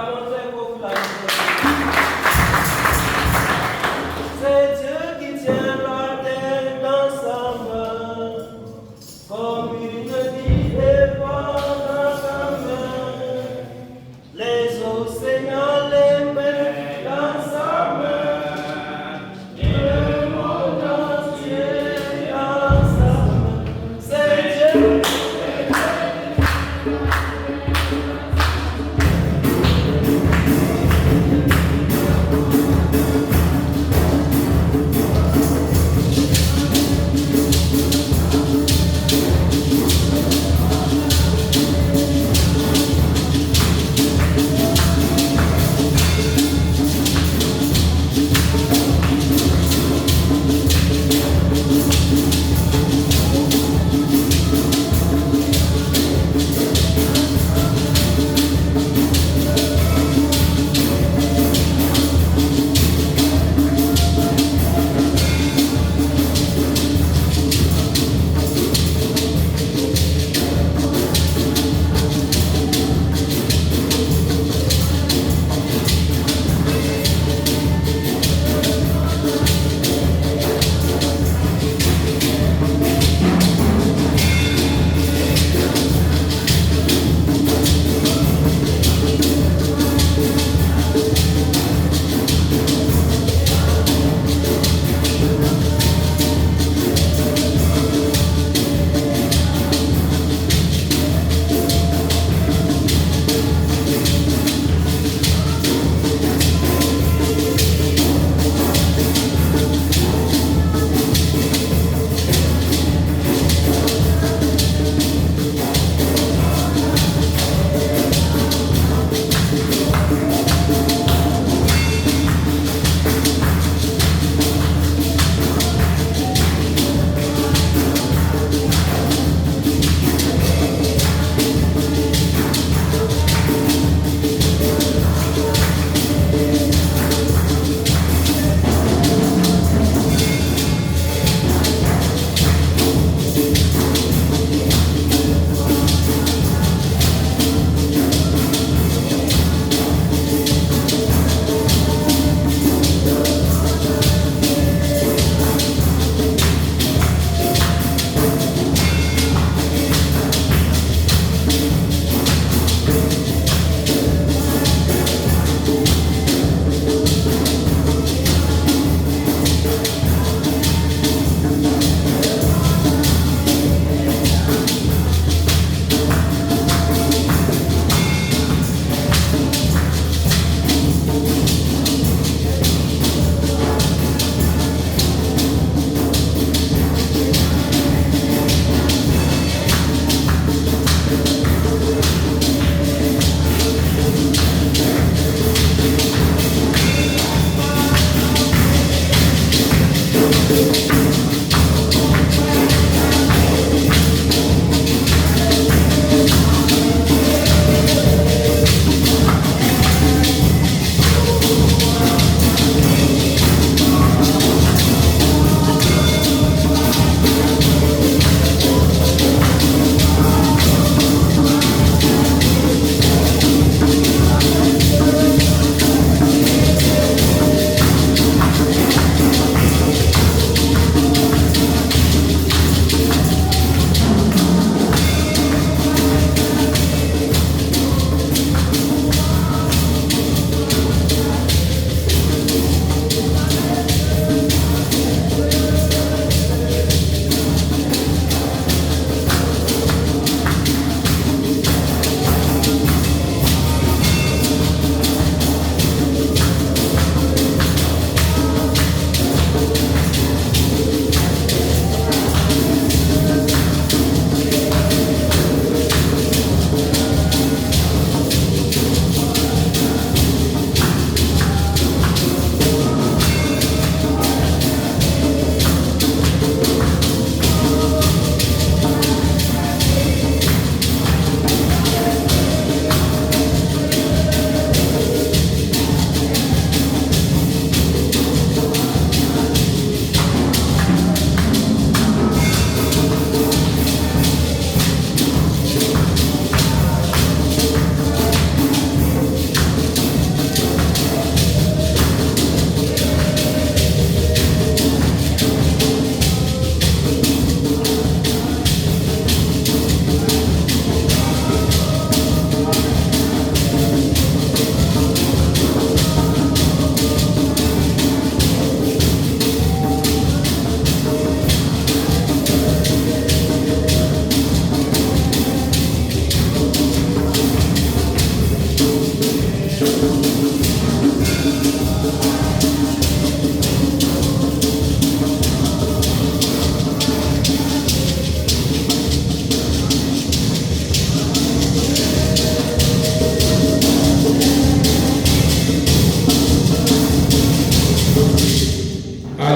vraiment très populaire. C'est Dieu qui tient la terre dans sa main, comme une vie dépend dans sa main. Les océans, les mers dans sa main, et le monde entier dans sa main. C'est Dieu.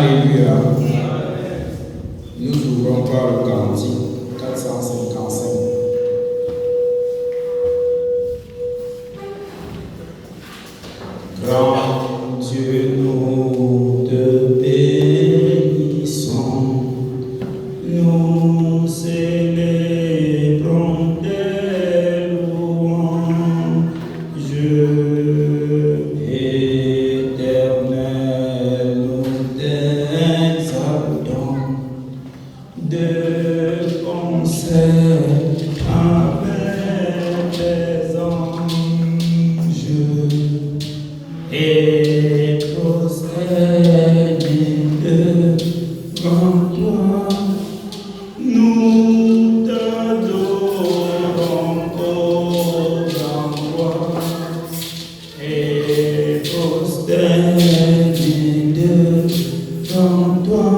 Alléluia. Nous ouvrons par le cantique 455. Grand Dieu, nous te bénissons, nous célébrons tes louanges, éternel, nous t'exaltons de concert avec les anges et prosternés devant toi, nous t'adorons, ô grand roi, et prosternés devant toi,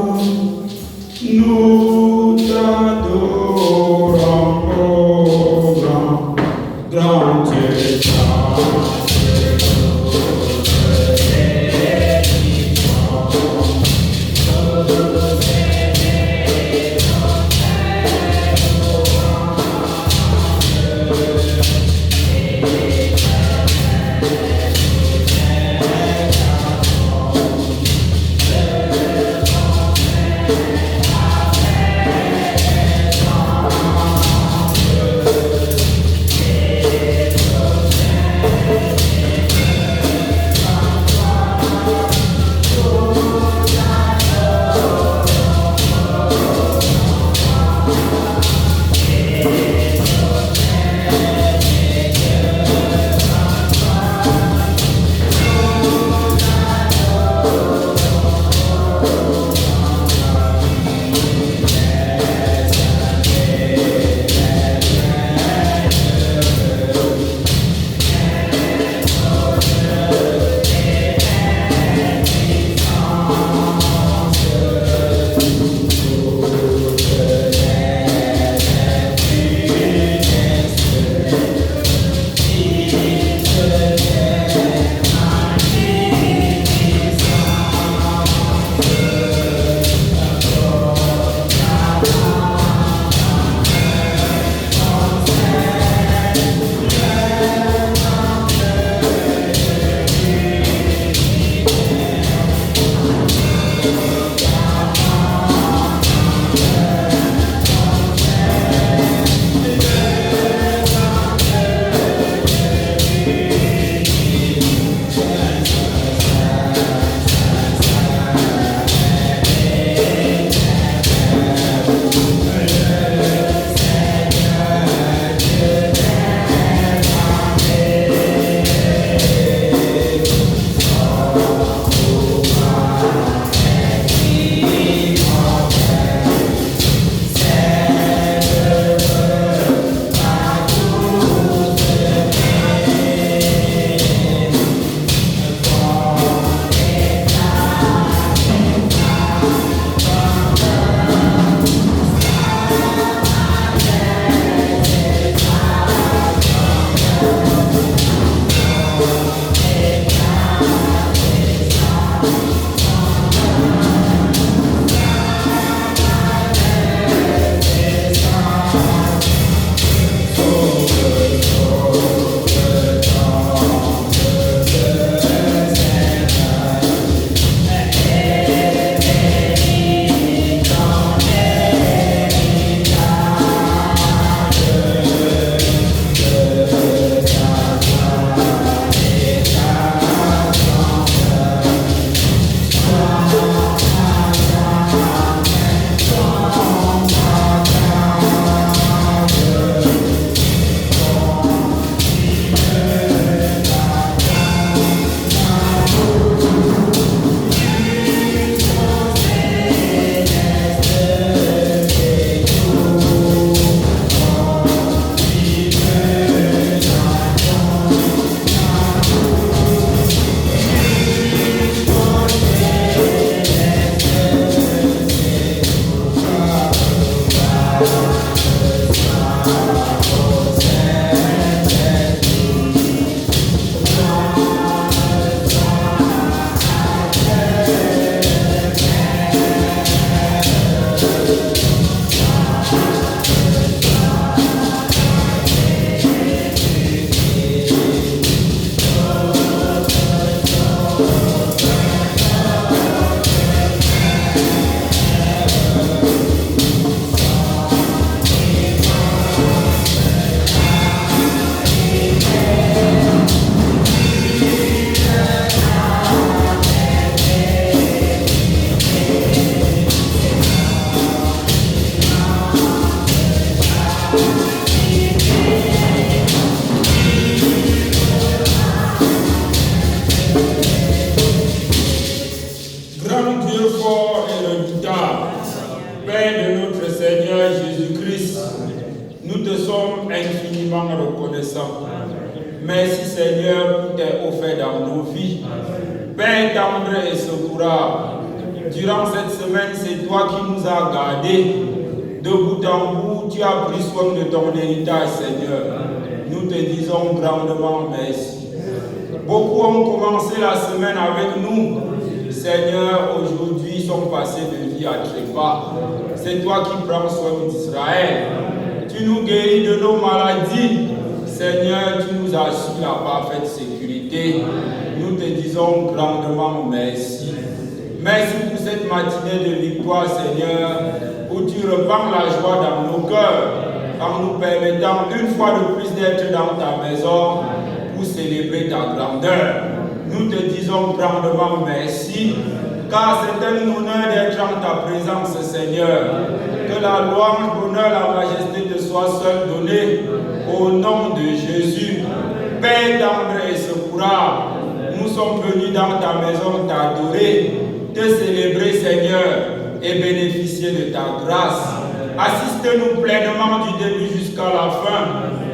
nous t'adorons, ô grand Dieu. Nous te sommes infiniment reconnaissants. Merci Seigneur pour tes hauts faits dans nos vies. Père tendre et secourable, durant cette semaine, c'est toi qui nous as gardés. De bout en bout, tu as pris soin de ton héritage, Seigneur. Nous te disons grandement merci. Beaucoup ont commencé la semaine avec nous. Seigneur, aujourd'hui, ils sont passés de vie à trépas. C'est toi qui prends soin d'Israël. Tu nous guéris de nos maladies. Seigneur, tu nous assures la parfaite sécurité. Nous te disons grandement merci. Merci pour cette matinée de victoire, Seigneur, où tu reprends la joie dans nos cœurs, en nous permettant une fois de plus d'être dans ta maison pour célébrer ta grandeur. Nous te disons grandement merci, car c'est un honneur d'être en ta présence, Seigneur. Que la louange, l'honneur, la majesté te soient seuls donnés au nom de Jésus. Père tendre et secourable, nous sommes venus dans ta maison t'adorer, te célébrer, Seigneur, et bénéficier de ta grâce. Assiste-nous pleinement du début jusqu'à la fin.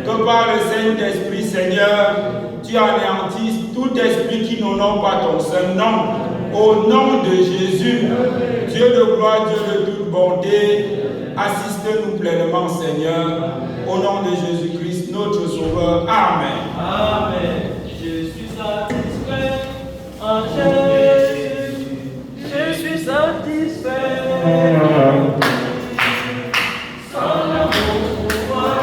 Que par le Saint-Esprit, Seigneur, tu anéantisses tout esprit qui n'honore pas ton saint nom. Au nom de Jésus, Dieu de gloire, Dieu de toute bonté, assiste-nous pleinement, Seigneur. Au nom de Jésus-Christ, notre Sauveur. Amen. Amen. Je suis satisfait en Jésus. Je suis satisfait. Son amour pour moi,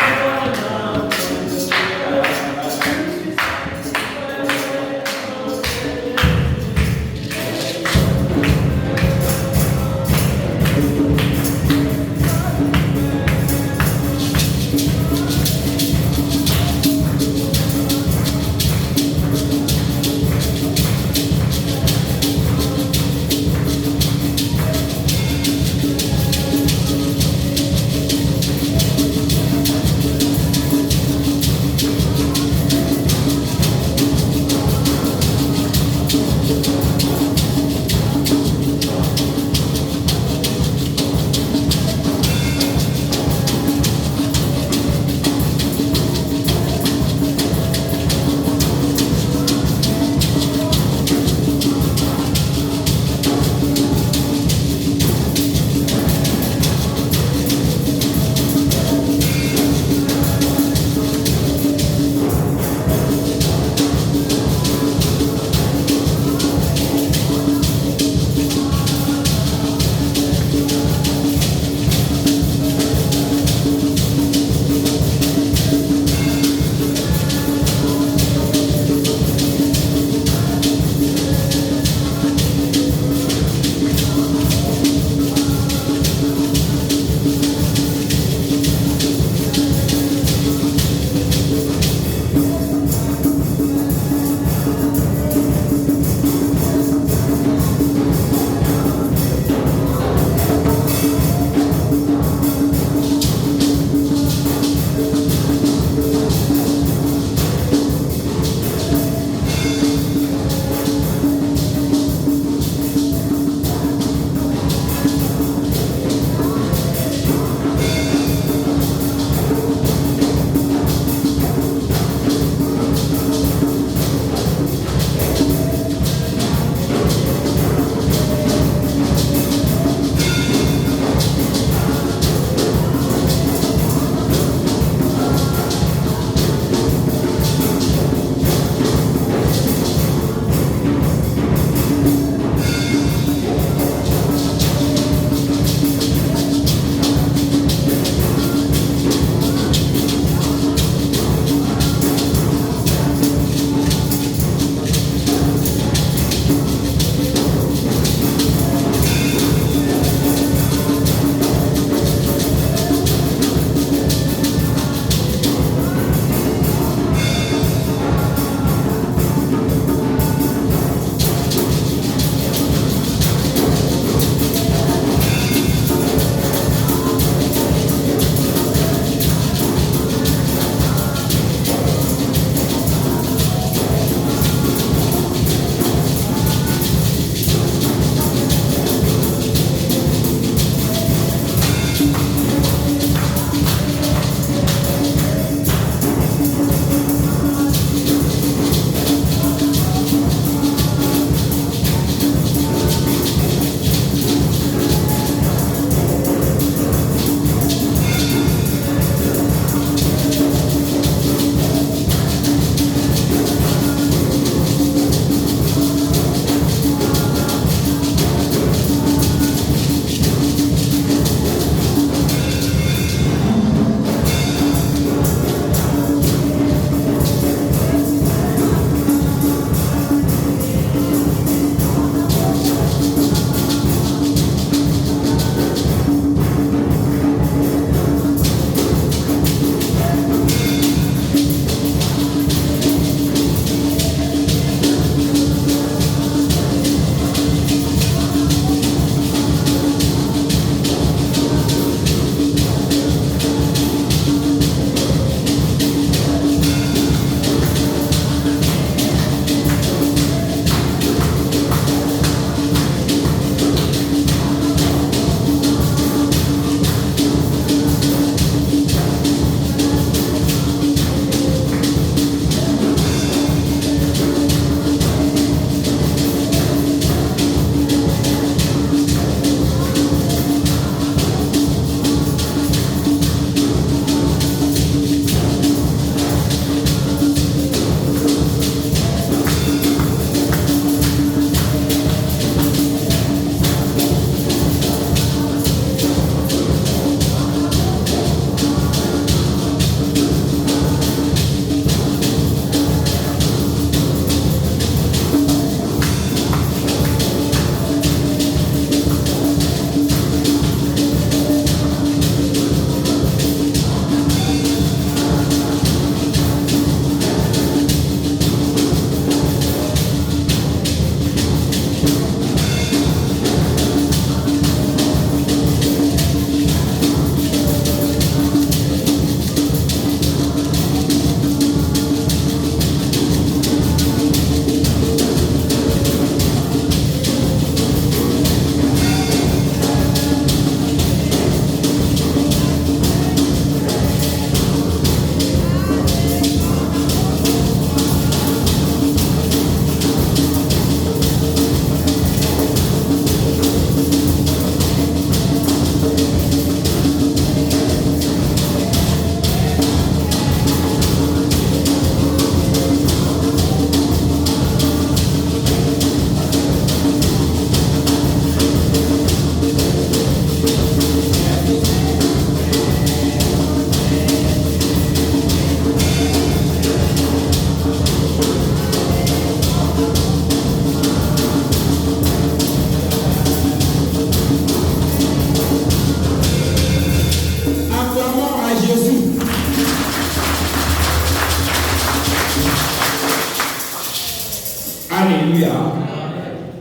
Alléluia.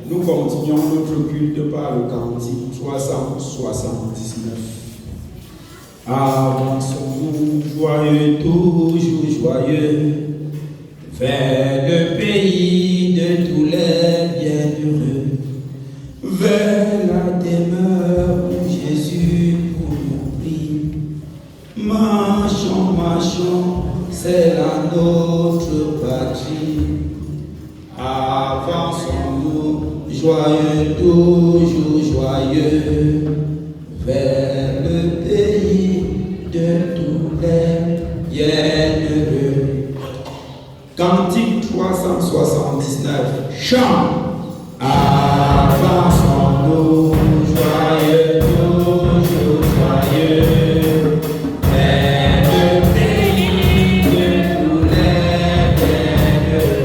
Nous continuons notre culte par le cantique 379. Avançons-nous joyeux, toujours joyeux, vers le pays de tous les bienheureux, vers la demeure où Jésus pour nous prie. Marchons, marchons, c'est la notre patrie. Avançons-nous joyeux, toujours joyeux, vers le pays de tous les bienheureux. Cantique 379. Chant. Avançons-nous joyeux, toujours joyeux, vers le pays de tous les bienheureux,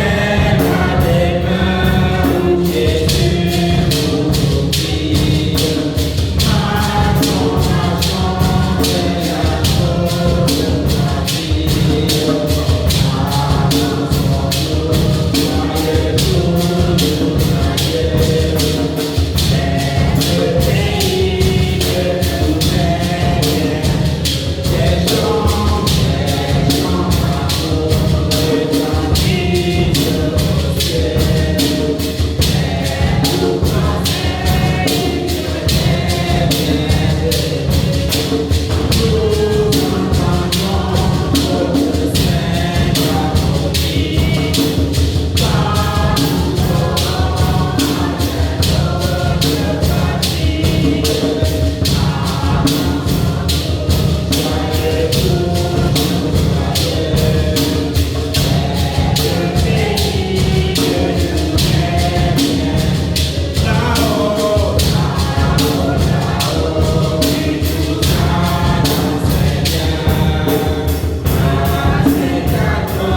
vers la demeure où Jésus nous prie. Marchons,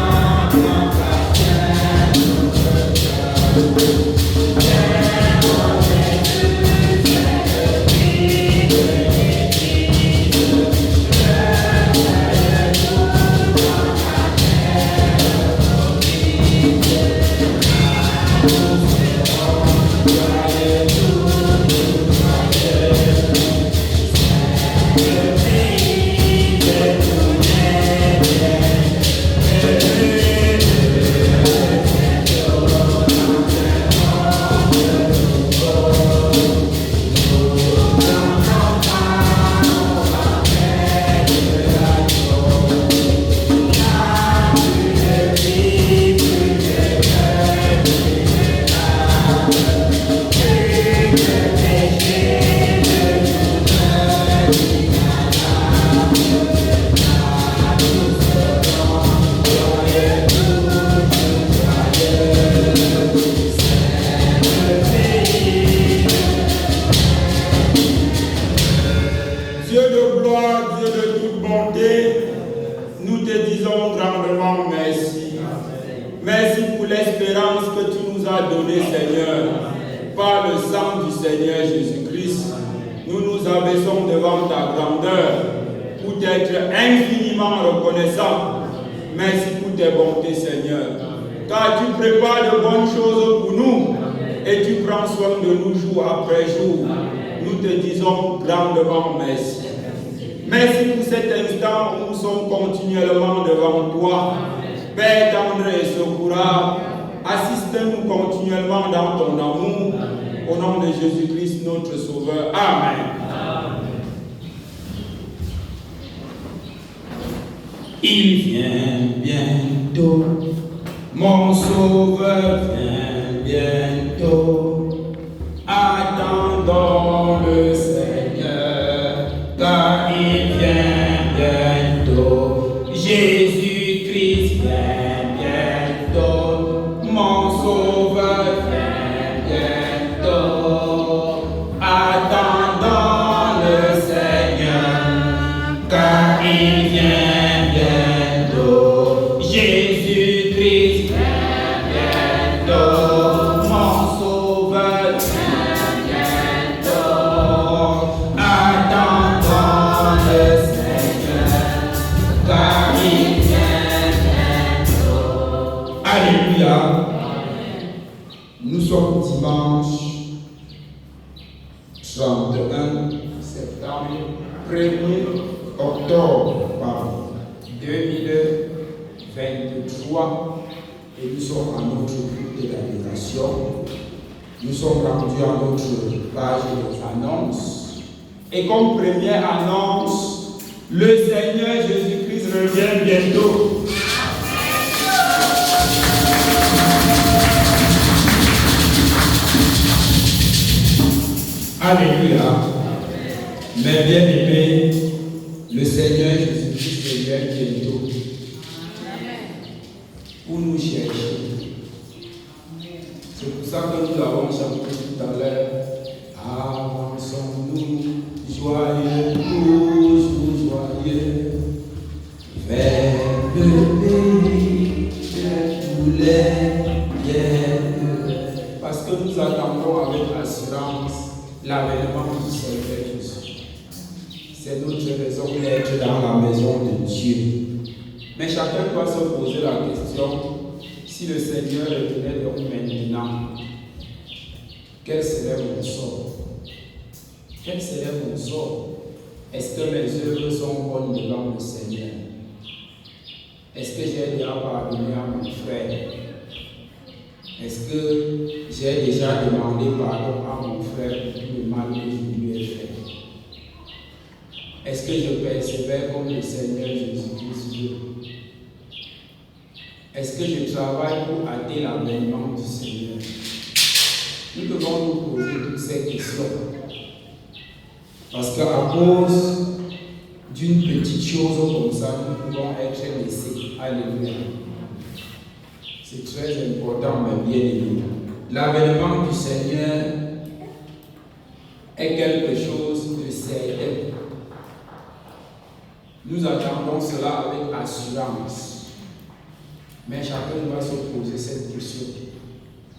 marchons, vers la notre patrie. Il vient bientôt, mon sauveur vient bientôt. Attendons le Seigneur, car il vient bientôt. Jésus-Christ vient bientôt, mon sauveur vient bientôt. Attendons le Seigneur, car il vient bientôt. Jésus-Christ vient bientôt, mon sauveur vient bientôt. Alléluia. Nous sommes dimanche 31 septembre 1er octobre 2023 et nous sommes à notre culte de l'habitation. Nous sommes rendus à notre page des annonces. et comme première annonce, le Seigneur Jésus-Christ revient bientôt. Alléluia. Mes bien-aimés, le Seigneur Jésus-Christ revient bientôt pour nous chercher. C'est pour ça que nous avons chanté tout à l'heure. Avançons-nous, joyeux, toujours joyeux, vers le pays de tous les biens. Parce que nous attendons avec assurance l'avènement du Seigneur Jésus. C'est notre raison d'être dans la maison de Dieu. Mais chacun doit se poser la question, si le Seigneur revenait donc maintenant, quel serait mon sort? Quel serait mon sort? Est-ce que mes œuvres sont bonnes devant le Seigneur? Est-ce que j'ai déjà pardonné à mon frère? Est-ce que j'ai déjà demandé pardon à mon frère pour tout le mal que je lui ai fait? Est-ce que je persévère comme le Seigneur Jésus-Christ veut? Est-ce que je travaille pour hâter l'avènement du Seigneur? Nous devons nous poser toutes ces questions. Parce qu'à cause d'une petite chose comme ça, nous pouvons être laissés. Alléluia. C'est très important, mes bien-aimés. L'avènement du Seigneur est quelque chose de certain. Nous attendons cela avec assurance. Mais chacun doit se poser cette question.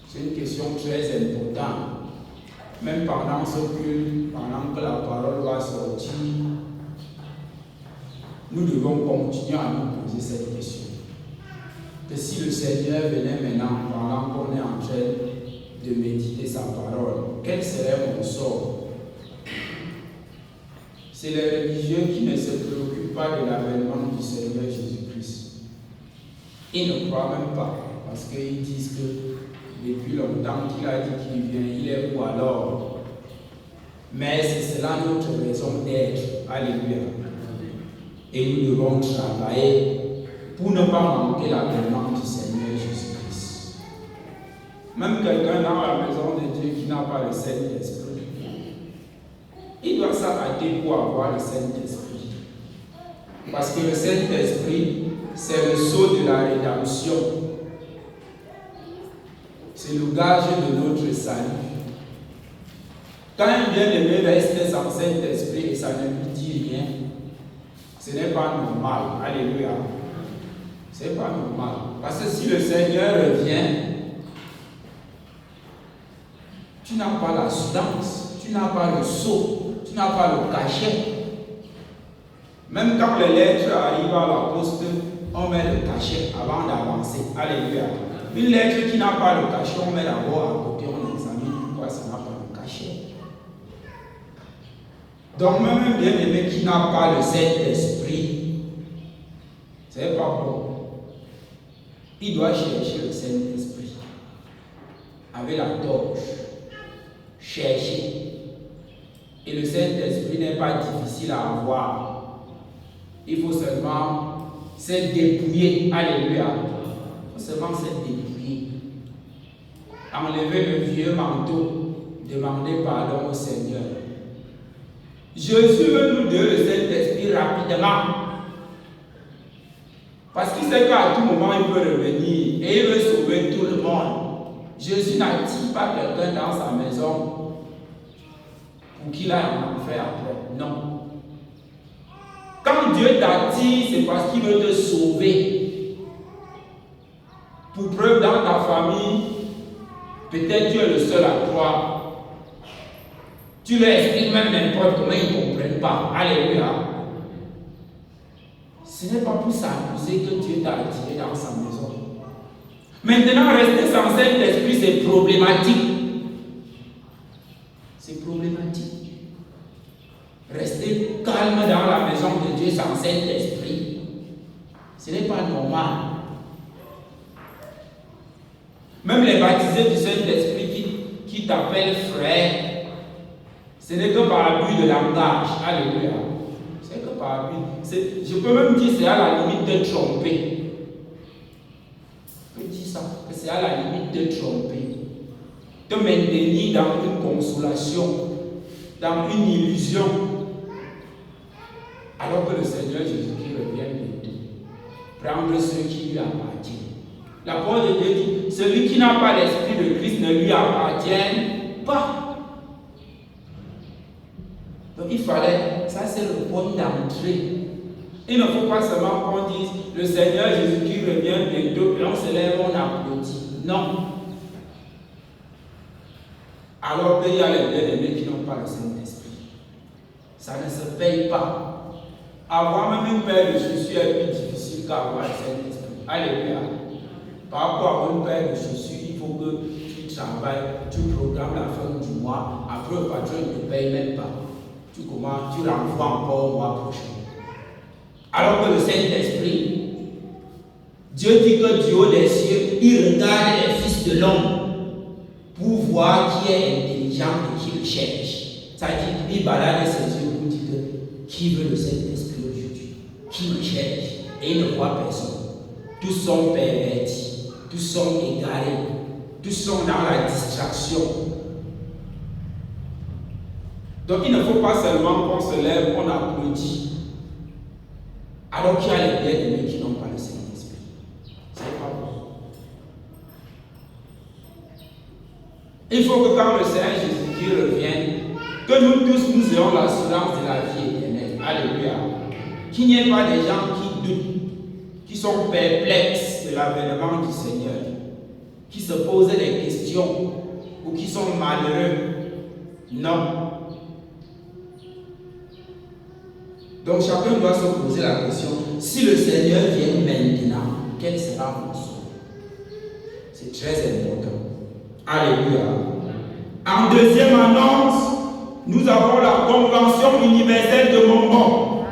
C'est une question très importante. Même pendant ce culte, pendant que la parole va sortir, nous devons continuer à nous poser cette question. Que si le Seigneur venait maintenant, pendant qu'on est en train de méditer sa parole, quel serait mon sort? C'est les religieux qui ne se préoccupent pas de l'avènement du Seigneur Jésus-Christ. Ils ne croient même pas, parce qu'ils disent que depuis longtemps qu'il a dit qu'il vient, il est où alors? Mais c'est cela notre raison d'être. Alléluia. Et nous devons travailler pour ne pas manquer l'avènement du Seigneur Jésus-Christ. Même quelqu'un dans la maison de Dieu qui n'a pas le Saint-Esprit, il doit s'arrêter pour avoir le Saint-Esprit. Parce que le Saint-Esprit, c'est le sceau de la rédemption. C'est le gage de notre salut. Quand un bien-aimé reste sans Saint-Esprit et ça ne lui dit rien, ce n'est pas normal. Alléluia. Ce n'est pas normal. Parce que si le Seigneur revient, tu n'as pas l'assurance, tu n'as pas le sceau, tu n'as pas le cachet. Même quand les lettres arrivent à la poste, on met le cachet avant d'avancer. Alléluia. Une lettre qui n'a pas le cachet, on met d'abord à côté, on examine pourquoi ça n'a pas le cachet. Donc même un bien-aimé qui n'a pas le Saint-Esprit, c'est pas bon. Il doit chercher le Saint-Esprit avec la torche. Chercher. Et le Saint-Esprit n'est pas difficile à avoir. Il faut seulement se dépouiller. Alléluia. Il faut seulement se dépouiller. Enlever le vieux manteau. Demander pardon au Seigneur. Jésus veut nous donner le Saint-Esprit rapidement. Parce qu'il sait qu'à tout moment il peut revenir et il veut sauver tout le monde. Jésus n'attire pas quelqu'un dans sa maison pour qu'il aille en enfer après. Non. Quand Dieu t'attire, c'est parce qu'il veut te sauver. Pour preuve, dans ta famille, peut-être tu es le seul à croire. Tu leur expliques même n'importe comment, ils ne comprennent pas. Alléluia. Ce n'est pas pour s'amuser que Dieu t'a attiré dans sa maison. Maintenant, rester sans Saint-Esprit, c'est problématique. C'est problématique. Rester calme dans la maison de Dieu sans Saint-Esprit, ce n'est pas normal. Même les baptisés du Saint-Esprit qui t'appellent frère, ce n'est que par abus de langage. Alléluia. C'est que par abus. Je peux même dire que c'est à la limite de tromper. Je peux dire ça, que c'est à la limite de tromper. De maintenir dans une consolation, dans une illusion, alors que le Seigneur Jésus-Christ revient bientôt. Prendre ce qui lui appartient. La parole de Dieu dit, celui qui n'a pas l'Esprit de Christ ne lui appartient pas. Donc il fallait, ça c'est le point d'entrée. Il ne faut pas seulement qu'on dise, le Seigneur Jésus-Christ revient bientôt, et on se lève, on applaudit. Non. Alors qu'il y a les bien-aimés qui n'ont pas le Saint-Esprit. Ça ne se paye pas. Avoir même une paire de chaussures est plus difficile qu'avoir le Saint-Esprit. Alléluia. Par rapport à une paire de chaussures, il faut que tu travailles, tu programmes la fin du mois. Après, le patron ne te paye même pas. Tu renvoies encore au mois prochain. Alors que le Saint-Esprit, Dieu dit que du haut des cieux, il regarde les fils de l'homme pour voir qui est intelligent et qui le cherche. C'est-à-dire, il balade ses yeux pour dire qui veut le Saint-Esprit aujourd'hui, qui le cherche, et il ne voit personne. Tous sont pervertis, tous sont égarés, tous sont dans la distraction. Donc il ne faut pas seulement qu'on se lève, qu'on applaudit, alors qu'il y a les bien-aimés qui n'ont pas le Saint-Esprit. C'est pas bon. Il faut que quand le Seigneur Jésus-Christ revienne, que nous tous nous ayons l'assurance de la vie éternelle. Alléluia. Qu'il n'y ait pas des gens qui doutent, qui sont perplexes de l'avènement du Seigneur, qui se posent des questions ou qui sont malheureux. Non. Donc chacun doit se poser la question, si le Seigneur vient maintenant, quel sera mon sort? C'est très important. Alléluia. En deuxième annonce, nous avons la Convention universelle de Montbon.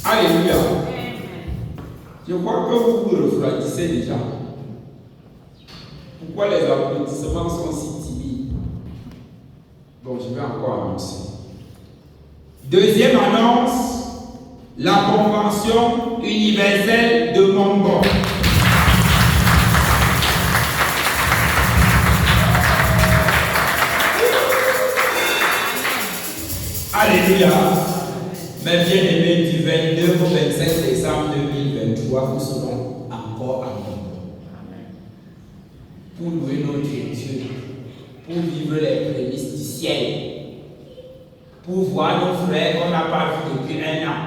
Alléluia. Je crois que vous vous refroidissez déjà. Pourquoi les applaudissements sont si timides? Bon, je vais encore annoncer. Deuxième annonce, la Convention universelle de Montbon. Alléluia. Mes bien-aimés, du 22 au 25 décembre 2023, nous serons encore à Montbon. Pour louer notre Dieu, pour vivre les prémices du ciel, pour voir nos frères qu'on n'a pas vus depuis 1 an,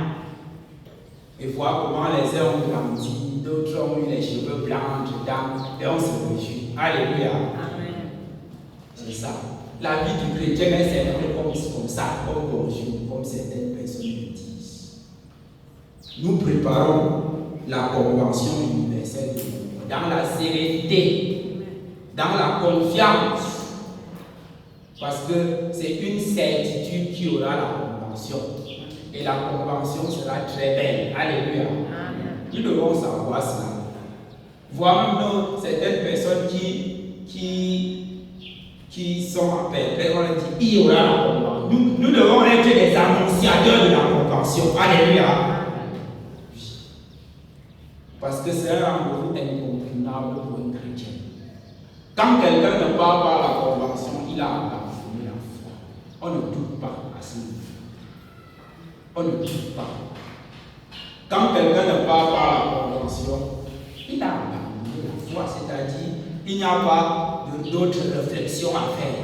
et voir comment les uns ont grandi, d'autres ont eu les cheveux blancs entre temps, et on se réjouit. Alléluia. C'est ça. La vie du chrétien est certainement comme ça, comme bonjour, comme certaines personnes le disent. Nous préparons la Convention universelle de Montbon dans la sérénité, dans la confiance, parce que c'est une certitude qu'il y aura la Convention. Et la Convention sera très belle. Alléluia. Nous devons savoir cela. Voir même certaines personnes qui sont en paix. On a dit, il y aura la Convention. Nous devons être des annonciateurs de la Convention. Alléluia. Parce que c'est un rendez-vous incontournable pour un chrétien. Quand quelqu'un ne parle pas à la Convention, il a abandonné la foi. On ne doute pas à ce niveau. On ne doute pas. Quand quelqu'un ne parle pas à la Convention, il a abandonné la foi, c'est-à-dire il n'y a pas d'autres réflexions à faire.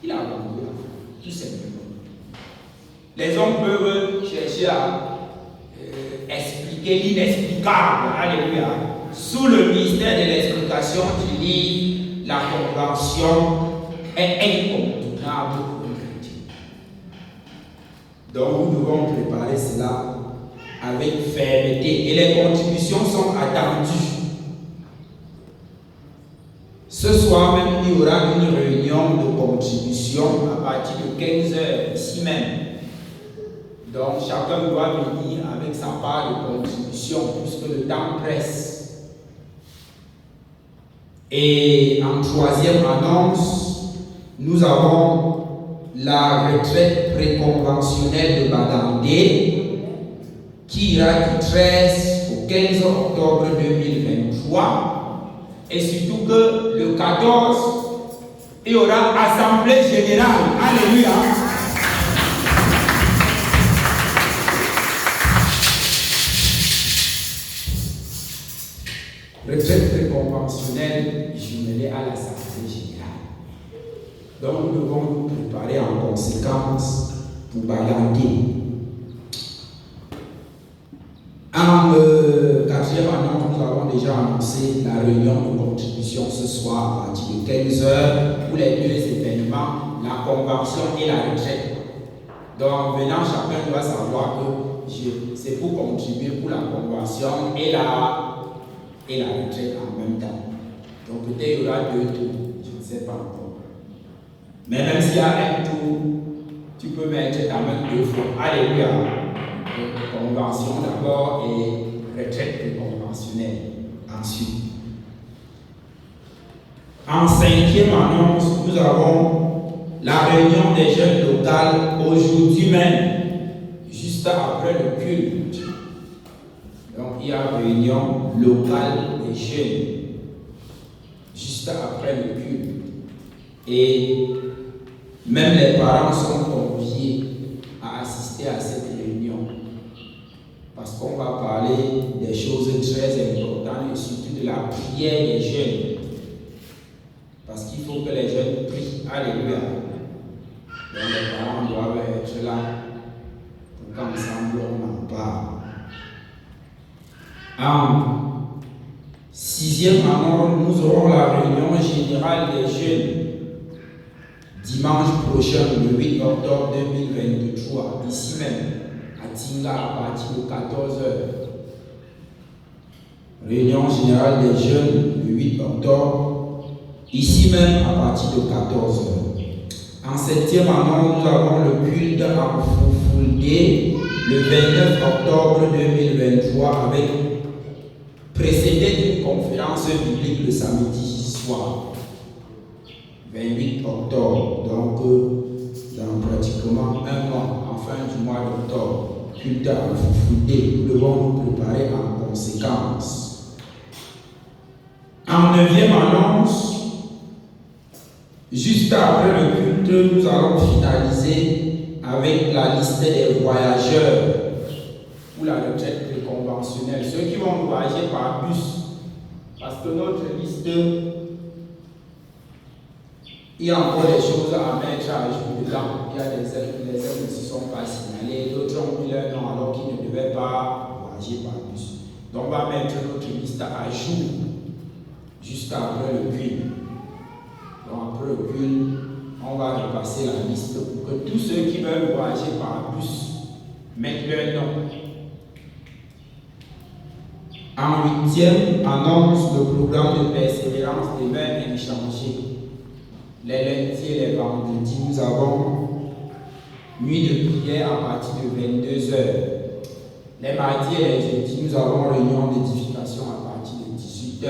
Il a abandonné la foi, tout simplement. Les hommes peuvent chercher à expliquer l'inexplicable. Alléluia. Sous le ministère de l'explication du livre, la Convention est incontournable pour un chrétien. Donc nous devons préparer cela avec fermeté et les contributions sont attendues. Ce soir même, il y aura une réunion de contribution à partir de 15h ici même. Donc chacun doit venir avec sa part de contribution puisque le temps presse. Et en troisième annonce, nous avons la retraite préconventionnelle de Badandé qui ira du 13 au 15 octobre 2023. Et surtout que le 14, il y aura assemblée générale. Alléluia. Retraite préconventionnelle jumelée à l'assemblée générale. Donc nous devons nous préparer en conséquence pour Badandé. En quatrième annonce, nous avons déjà annoncé la réunion de contribution ce soir à partir de 15h pour les deux événements, la convention et la retraite. Donc en venant, chacun doit savoir que c'est pour contribuer pour la convention et la retraite en même temps. Donc peut-être il y aura 2 tours, je ne sais pas encore. Mais même s'il y a un tour, tu peux mettre ta main 2 fois. Alléluia. Convention d'abord et retraite conventionnelle ensuite. En 5e annonce, nous avons la réunion des jeunes locales aujourd'hui même, juste après le culte. Donc il y a réunion locale des jeunes, juste après le culte. Et même les parents sont conviés à assister à cette réunion. Parce qu'on va parler des choses très importantes et surtout de la prière des jeunes. Parce qu'il faut que les jeunes prient. Alléluia. Donc les parents doivent être là pour qu'ensemble on en parle. En 6e annonce, nous aurons la réunion générale des jeunes. Dimanche prochain, le 8 octobre 2023, ici même. Tinga à partir de 14h. Réunion générale des jeunes le 8 octobre, ici même à partir de 14h. En 7e annonce, nous avons le culte en Foufoulé le 29 octobre 2023 avec précédé d'une conférence biblique le samedi soir. 28 octobre, donc dans pratiquement un mois, en fin du mois d'octobre. Culte en Foufoulé, nous devons nous préparer en conséquence. En 9e annonce, juste après le culte, nous allons finaliser avec la liste des voyageurs pour la retraite préconventionnelle. Ceux qui vont voyager par bus, parce que notre liste, il y a encore des choses à mettre à jour dedans. Il y a des ailes qui ne se sont pas signalées, d'autres ont mis leur nom alors qu'ils ne devaient pas voyager par bus. Donc on va mettre notre liste à jour jusqu'à après le culte. Donc après le culte, on va repasser la liste pour que tous ceux qui veulent voyager par bus mettent leur nom. En 8e annonce, le programme de persévérance demeure inchangé. Les lundis et les vendredis, nous avons nuit de prière à partir de 22h. Les mardis et les jeudis, nous avons réunion d'édification à partir de 18h.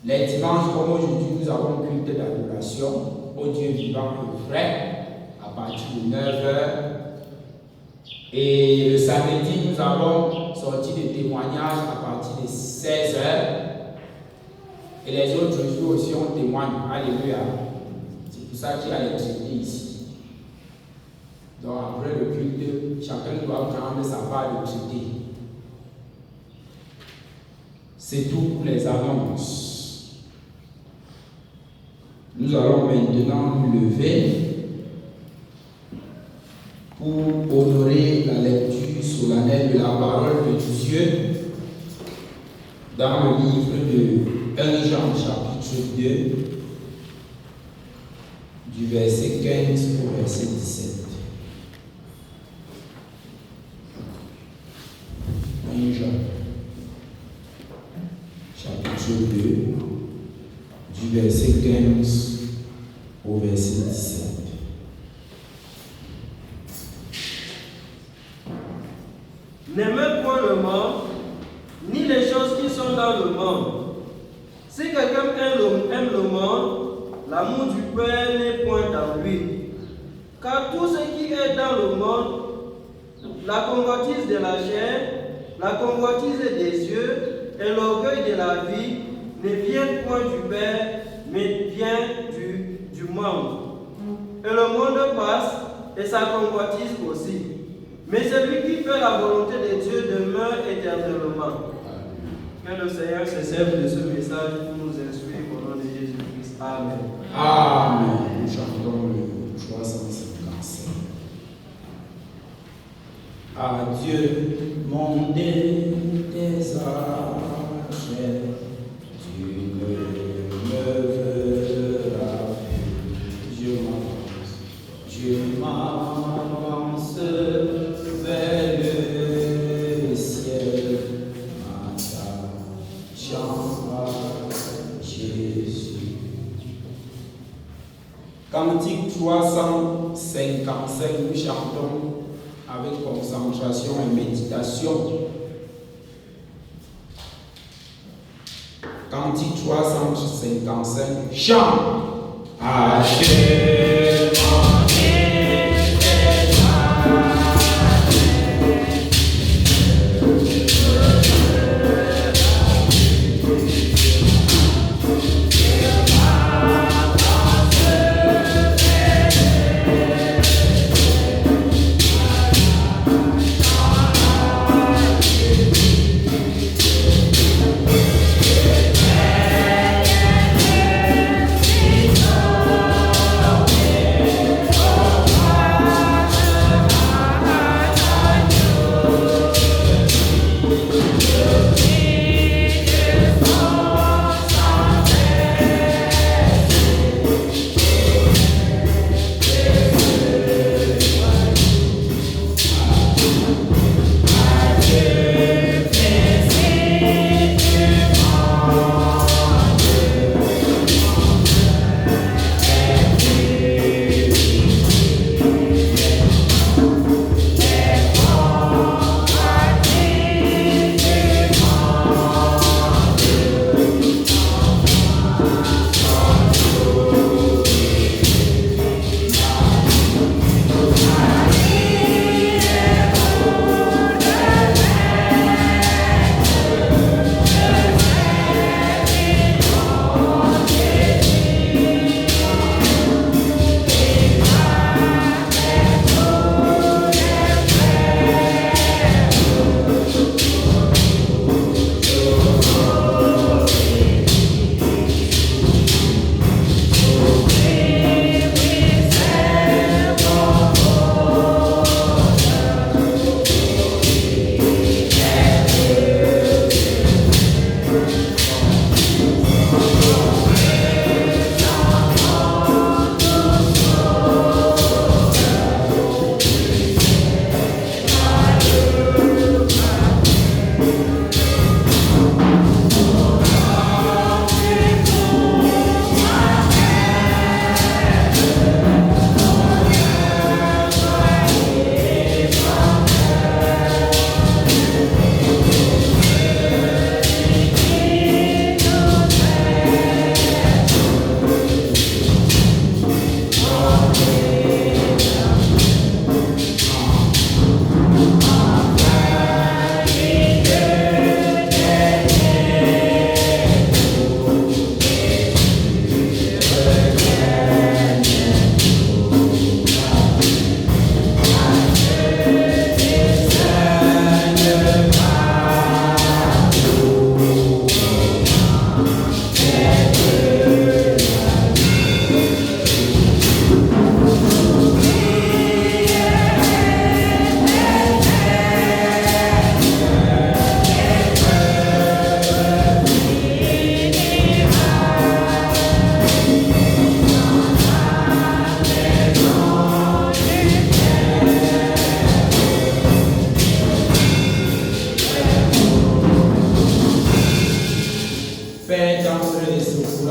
Les dimanches, comme aujourd'hui, nous avons culte d'adoration au Dieu vivant et vrai à partir de 9h. Et le samedi, nous avons sorti des témoignages à partir de 16h. Et les autres jours aussi, on témoigne. Alléluia. C'est pour ça qu'il y a les traités ici. Donc après le culte, chacun doit prendre sa part de traité. C'est tout pour les annonces. Nous allons maintenant nous lever pour honorer la lecture solennelle de la parole de Dieu dans le livre de 1 Jean chapitre 2 du verset 15 au verset 17. Jean, chapitre 2, du verset 15 au verset 17. N'aimez point le monde, ni les choses qui sont dans le monde. Si quelqu'un aime le monde, l'amour du Père n'est point en lui. Car tout ce qui est dans le monde, la convoitise de la chair, la convoitise des yeux et l'orgueil de la vie, ne viennent point du Père, mais vient du monde. Et le monde passe, et sa convoitise aussi. Mais celui qui fait la volonté de Dieu demeure éternellement. Que le Seigneur se serve de ce message pour nous instruire au nom de Jésus-Christ. Amen. Amen. Nous chantons le 355. Adieu, mon désastre. Tu ne me verras plus. Je m'avance vers le ciel. Jésus. Cantique 355, nous chantons avec concentration et méditation. Cantique 355, chant. Adieu, mon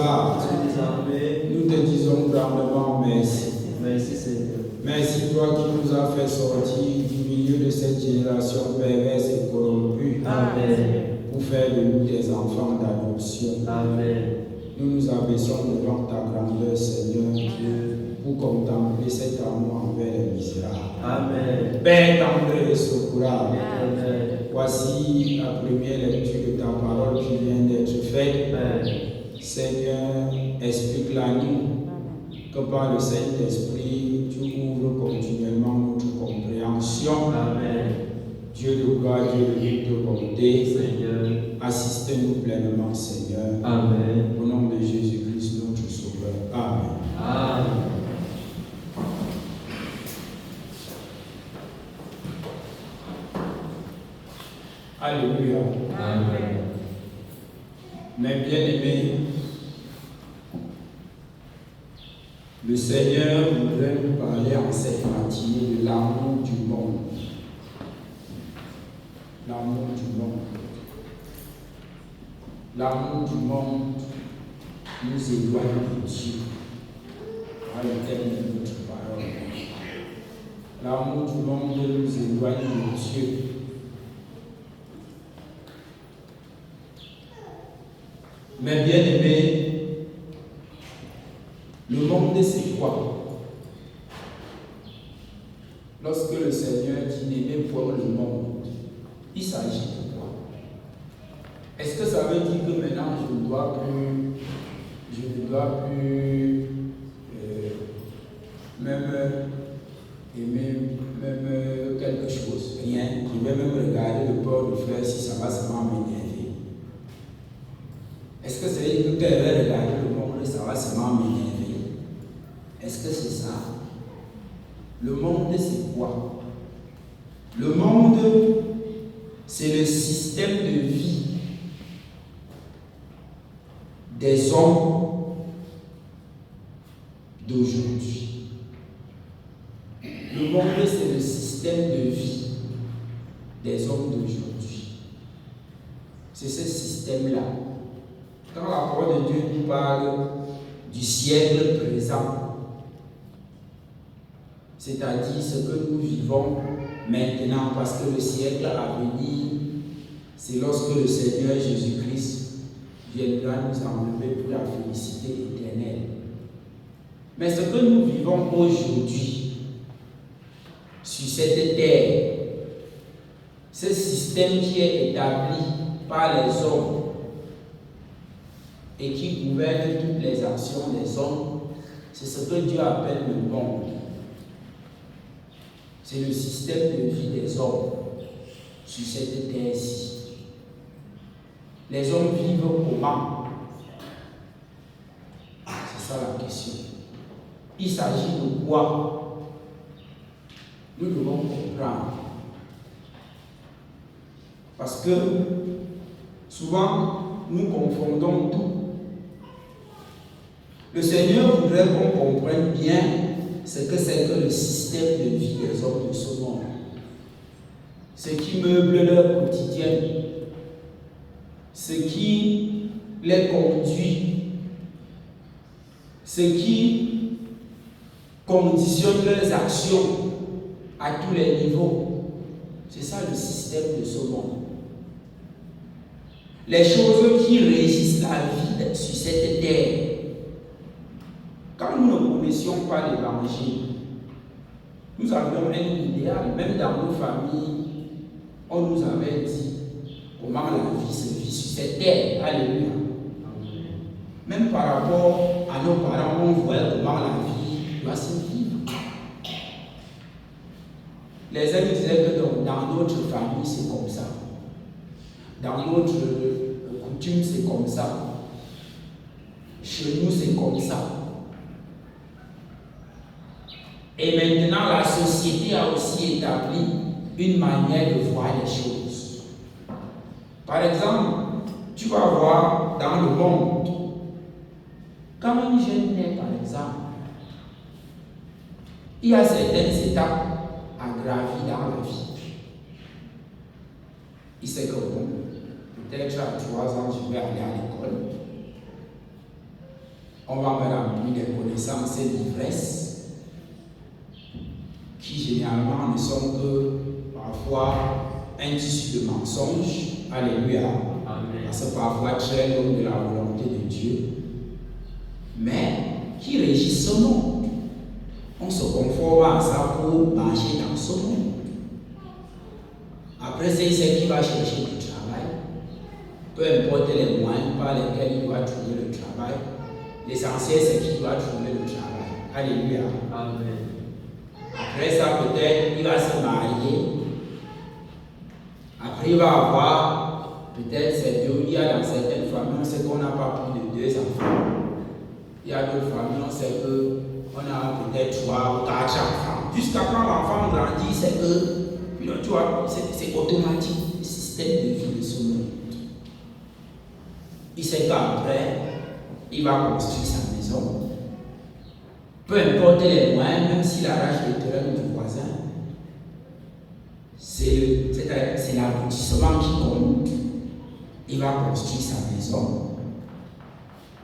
magistrat, Dieu des armées, nous te disons grandement merci. merci Seigneur. Merci toi qui nous as fait sortir du milieu de cette génération perverse et corrompue Amen. pour faire de nous des enfants d'adoption. Amen. Nous nous abaissons devant ta grandeur, Seigneur, Dieu. pour contempler cet amour envers les misérables. Amen. Père tendre et secourable, Amen. voici la première lecture de ta parole qui vient d'être faite. Amen. Seigneur, explique-la nous que par le Saint-Esprit, tu ouvres continuellement notre compréhension. Amen. Dieu de gloire, Dieu de toute bonté, Seigneur. assistez-nous pleinement, Seigneur. Amen. Au nom de Jésus-Christ, notre Sauveur. Amen. Amen. Alléluia. Amen. Mes bien-aimés, le Seigneur voudrait nous parler en cette matinée de l'amour du monde. L'amour du monde. L'amour du monde nous éloigne de Dieu. Par le thème de notre parole. L'amour du monde nous éloigne de Dieu. Mes bien-aimés, le monde c'est quoi? Lorsque le Seigneur dit n'aimez point le monde, il s'agit de quoi? Est-ce que ça veut dire que maintenant je ne dois plus même aimer même quelque chose? Rien. Je vais même regarder le port de fleurs si ça va seulement m'énerver. Est-ce que ça veut dire que quand je vais regarder le monde, ça va seulement m'énerver? Est-ce que c'est ça? Le monde, c'est quoi? Le monde, c'est le système de vie des hommes d'aujourd'hui. Le monde, c'est le système de vie des hommes d'aujourd'hui. C'est ce système-là. Quand la parole de Dieu nous parle du siècle présent, c'est-à-dire ce que nous vivons maintenant, parce que le siècle à venir, c'est lorsque le Seigneur Jésus-Christ viendra nous enlever pour la félicité éternelle. Mais ce que nous vivons aujourd'hui, sur cette terre, ce système qui est établi par les hommes, et qui gouverne toutes les actions des hommes, c'est ce que Dieu appelle le monde. C'est le système de vie des hommes sur cette terre-ci. Les hommes vivent comment? C'est ça la question. Il s'agit de quoi? Nous devons comprendre. Parce que souvent, nous confondons tout. Le Seigneur voudrait qu'on comprenne bien ce que c'est que le système de vie des hommes de ce monde. Ce qui meuble leur quotidien, ce qui les conduit, ce qui conditionne leurs actions à tous les niveaux. C'est ça le système de ce monde. Les choses qui régissent la vie sur cette terre. Quand nous ne connaissions pas l'évangile, nous avions un idéal. Même dans nos familles, on nous avait dit comment la vie se vit sur cette terre. Alléluia. Même par rapport à nos parents, on voyait comment la vie doit se vivre. Les uns disaient que dans notre famille, c'est comme ça. Dans notre coutume, c'est comme ça. Chez nous, c'est comme ça. Et maintenant, la société a aussi établi une manière de voir les choses. Par exemple, tu vas voir dans le monde, quand un jeune naît, par exemple, il y a certaines étapes à gravir dans la vie. Il sait que bon, peut-être à 3 ans, je vais aller à l'école. On va me remplir des connaissances et d'ivresse qui généralement ne sont que parfois un tissu de mensonges. Alléluia. Amen. Parce que parfois très loin de la volonté de Dieu, mais qui régissent ce monde. On se conforme à ça pour marcher dans ce monde. Après, c'est qui va chercher du travail. Peu importe les moyens par lesquels il doit trouver le travail, l'essentiel c'est qu'il doit trouver le travail. Alléluia. Amen. Après ça, peut-être, il va se marier. Après, il va avoir, peut-être, il y a dans certaines familles, on sait qu'on n'a pas plus de 2 enfants. Il y a d'autres familles, on sait qu'on a peut-être 3 ou 4 enfants. Jusqu'à quand l'enfant grandit, c'est que, tu vois, c'est automatique, le système de vie de ce monde. Il sait qu'après, il va construire sa maison. Peu importe les moyens, même s'il arrache le terrain du voisin, c'est l'aboutissement qui compte. Il va construire sa maison.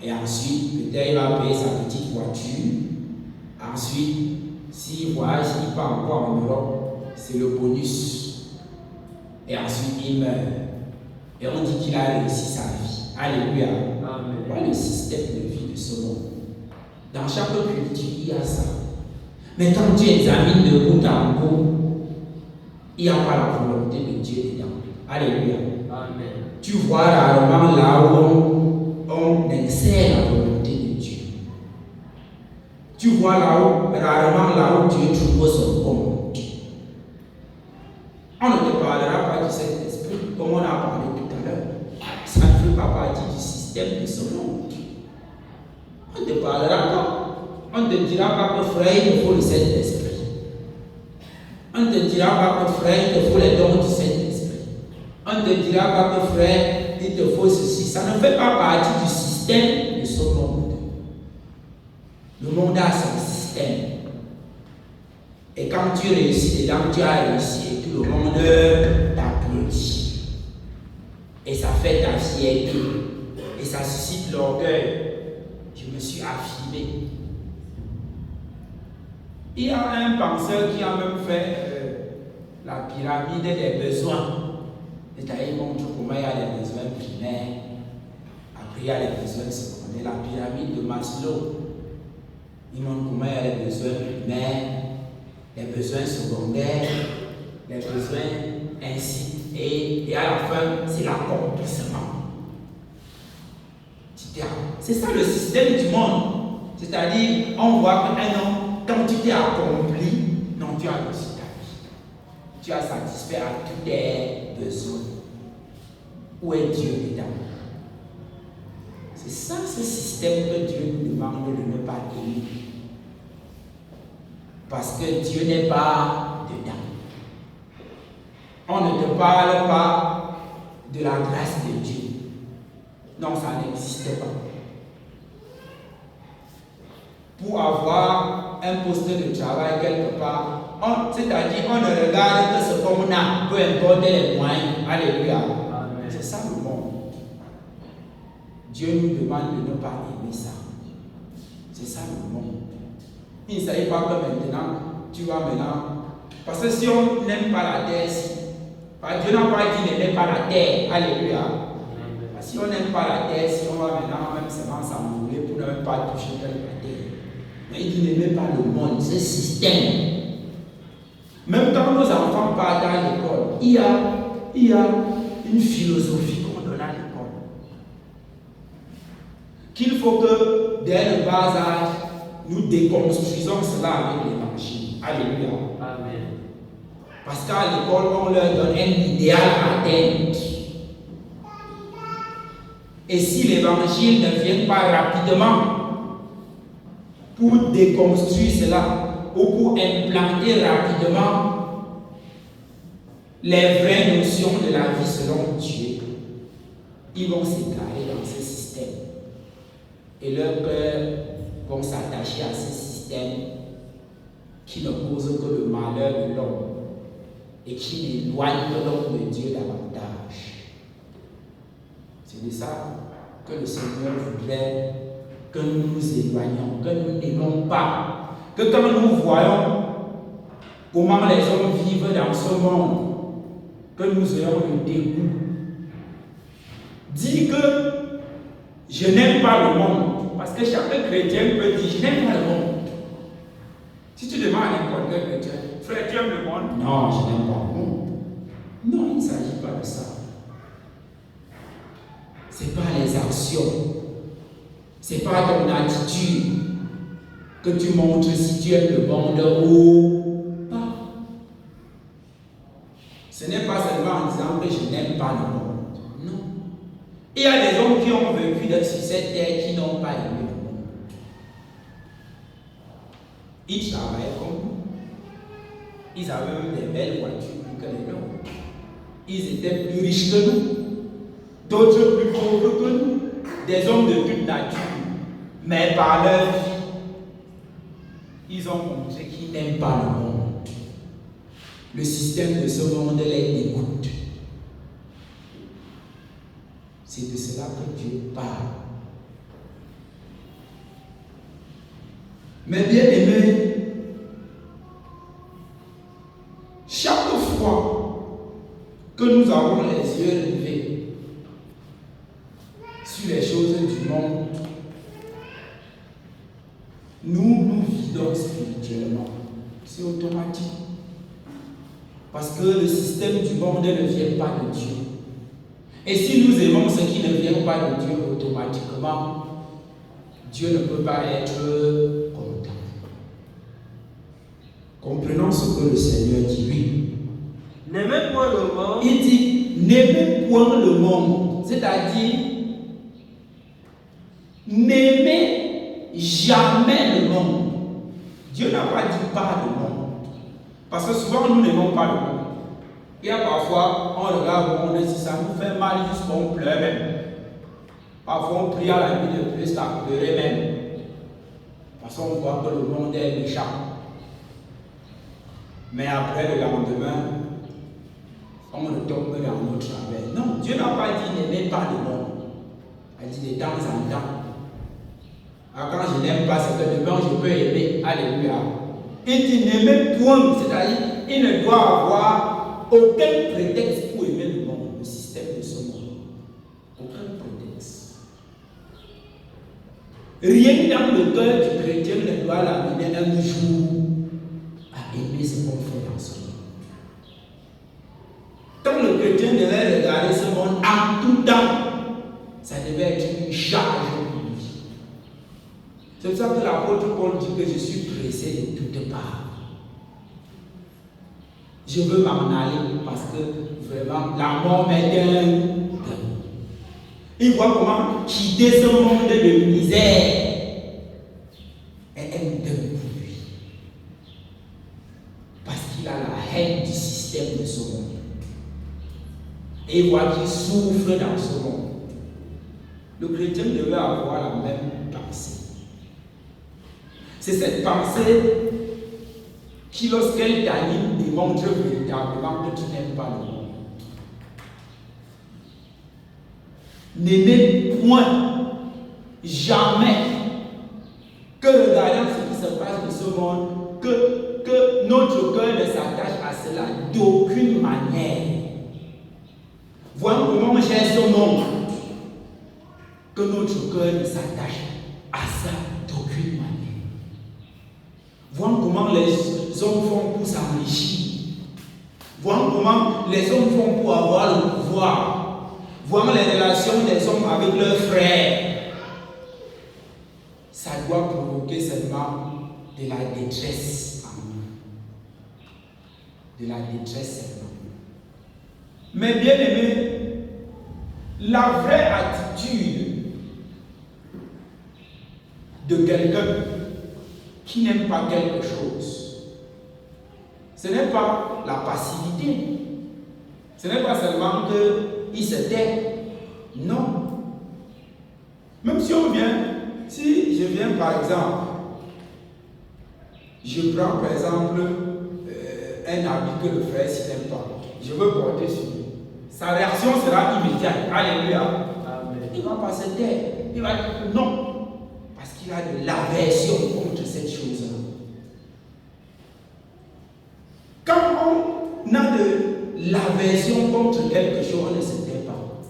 Et ensuite, peut-être il va payer sa petite voiture. Ensuite, s'il voyage, s'il part encore en Europe, c'est le bonus. Et ensuite, il meurt. Et on dit qu'il a réussi sa vie. Alléluia. Amen. Voilà le système de vie de ce monde. Dans chaque culture, il y a ça. Mais quand tu examines de bout en bout, il n'y a pas la volonté de Dieu dedans. Alléluia. Amen. Tu vois rarement là où on excelle la volonté de Dieu. Tu vois rarement là où Dieu trouve son compte. On ne te parlera pas du Saint-Esprit, comme on a parlé tout à l'heure. Ça ne fait pas partie du système de ce monde. On ne te parlera pas. On ne te dira pas que frère, il te faut le Saint-Esprit. On ne te dira pas que frère, il te faut les dons du Saint-Esprit. On ne te dira pas que frère, il te faut ceci. Ça ne fait pas partie du système de ce monde. Le monde a son système. Et quand tu réussis dedans, tu as réussi et tout le monde t'applaudit. Et ça fait ta fierté. Et ça suscite l'orgueil. Je me suis affirmé. Il y a un penseur qui a même fait la pyramide des besoins. C'est-à-dire, il montre comment il y a les besoins primaires. Après, il y a les besoins secondaires. La pyramide de Maslow. Il montre comment il y a les besoins primaires, les besoins secondaires, les besoins ainsi. Et à la fin, c'est l'accomplissement. C'est ça le système du monde. C'est-à-dire, on voit qu'un homme, quand tu t'es accompli, non, tu as réussi ta vie. Tu as satisfait à tous tes besoins. Où est Dieu dedans? C'est ça ce système que Dieu nous demande de ne pas aimer. Parce que Dieu n'est pas dedans. On ne te parle pas de la grâce de Dieu. Non, ça n'existe pas. Pour avoir un poste de travail quelque part, c'est-à-dire on ne regarde que ce qu'on a, peu importe les moyens. Alléluia. Amen. C'est ça le monde. Dieu nous demande de ne pas aimer ça. C'est ça le monde. Il ne s'agit pas que maintenant, tu vas maintenant. Parce que si on n'aime pas la terre, Dieu n'a pas dit n'aimez pas la terre. Alléluia. Parce que si on n'aime pas la terre, si on va maintenant même seulement s'envoler pour ne même pas toucher la terre. Mais il dit n'aimez pas le monde, ce système. Même quand nos enfants partent à l'école, il y a une philosophie qu'on donne à l'école. Qu'il faut que dès le bas âge, nous déconstruisons cela avec l'évangile. Alléluia. Amen. Parce qu'à l'école, on leur donne un idéal à atteindre. Et si l'évangile ne vient pas rapidement pour déconstruire cela ou pour implanter rapidement les vraies notions de la vie selon Dieu, ils vont s'égarer dans ce système. Et leurs cœurs vont s'attacher à ce système qui ne cause que le malheur de l'homme et qui éloigne l'homme de Dieu davantage. C'est de ça que le Seigneur voudrait que nous nous éloignons, que nous n'aimons pas, que quand nous voyons comment les hommes vivent dans ce monde, que nous ayons le dégoût. Dis que je n'aime pas le monde, parce que chaque chrétien peut dire je n'aime pas le monde. Si tu demandes à n'importe quel chrétien, frère, tu aimes le monde? Non, je n'aime pas le monde. Non, il ne s'agit pas de ça. Ce n'est pas les actions, ce n'est pas ton attitude que tu montres si tu aimes le monde ou pas. Ce n'est pas seulement en disant que je n'aime pas le monde. Non. Il y a des hommes qui ont vécu sur cette terre qui n'ont pas aimé le monde. Ils travaillaient comme nous. Ils avaient même des belles voitures plus que les nôtres. Ils étaient plus riches que nous. D'autres plus pauvres que nous. Des hommes de toute nature. Mais par leur vie, ils ont montré qu'ils n'aiment pas le monde. Le système de ce monde les dégoûte. C'est de cela que Dieu parle. Mais bien aimé, chaque fois que nous avons les yeux rivés sur les choses du monde, nous nous vidons spirituellement. C'est automatique. Parce que le système du monde ne vient pas de Dieu. Et si nous aimons ce qui ne vient pas de Dieu, automatiquement, Dieu ne peut pas être content. Comprenons ce que le Seigneur dit, oui. N'aimez point le monde. Il dit, n'aimez point le monde. C'est-à-dire, n'aimez jamais le monde. Dieu n'a pas dit pas le monde. Parce que souvent, nous n'aimons pas le monde. Il y a parfois, on regarde le monde, si ça nous fait mal jusqu'on pleure même. Parfois, on prie à la nuit de plus, à pleurer même. Parce qu'on voit que le monde est méchant. Mais après, le lendemain, on retombe dans notre travers. Non, Dieu n'a pas dit n'aimez pas le monde. Il a dit de temps en temps. Alors, quand je n'aime pas, c'est que demain je peux aimer. Alléluia. Il dit n'aimez point, c'est-à-dire il ne doit avoir aucun prétexte pour aimer le monde, le système de ce monde. Aucun prétexte. Rien dans le cœur du chrétien ne doit l'amener un jour à aimer ce qu'on fait dans ce monde. Quand le chrétien devait regarder ce monde en tout temps, ça devait être une charge pour lui. C'est pour ça que l'apôtre Paul dit que je suis pressé de toutes parts. Je veux m'en aller parce que vraiment la mort m'est un. Il voit comment quitter ce monde de misère est un deuil pour lui. Parce qu'il a la haine du système de ce monde. Et il voit qu'il souffre dans ce monde. Le chrétien devait avoir la même pensée. C'est cette pensée qui, lorsqu'elle t'anime, démontre véritablement que tu n'aimes pas le monde. N'aimez point, jamais, que regardant ce qui se passe dans ce monde, que notre cœur ne s'attache à cela d'aucune manière. Voyons comment j'ai ce monde, que notre cœur ne s'attache à ça d'aucune manière. Voyons comment les hommes font pour s'enrichir. Voyons comment les hommes font pour avoir le pouvoir. Voyons les relations des hommes avec leurs frères. Ça doit provoquer seulement de la détresse en nous. De la détresse seulement. Mais bien aimé, la vraie attitude de quelqu'un qui n'aime pas quelque chose, ce n'est pas la passivité. Ce n'est pas seulement qu'il se tait. Non. Même si on vient, si je viens par exemple, je prends par exemple un habit que le frère s'il n'aime pas, je veux porter sur lui. Sa réaction sera immédiate. Alléluia. Amen. Il va pas se taire. Il va dire non. Parce qu'il a de l'aversion contre cette chose-là. Quand on a de l'aversion contre quelque chose, on ne se tait pas.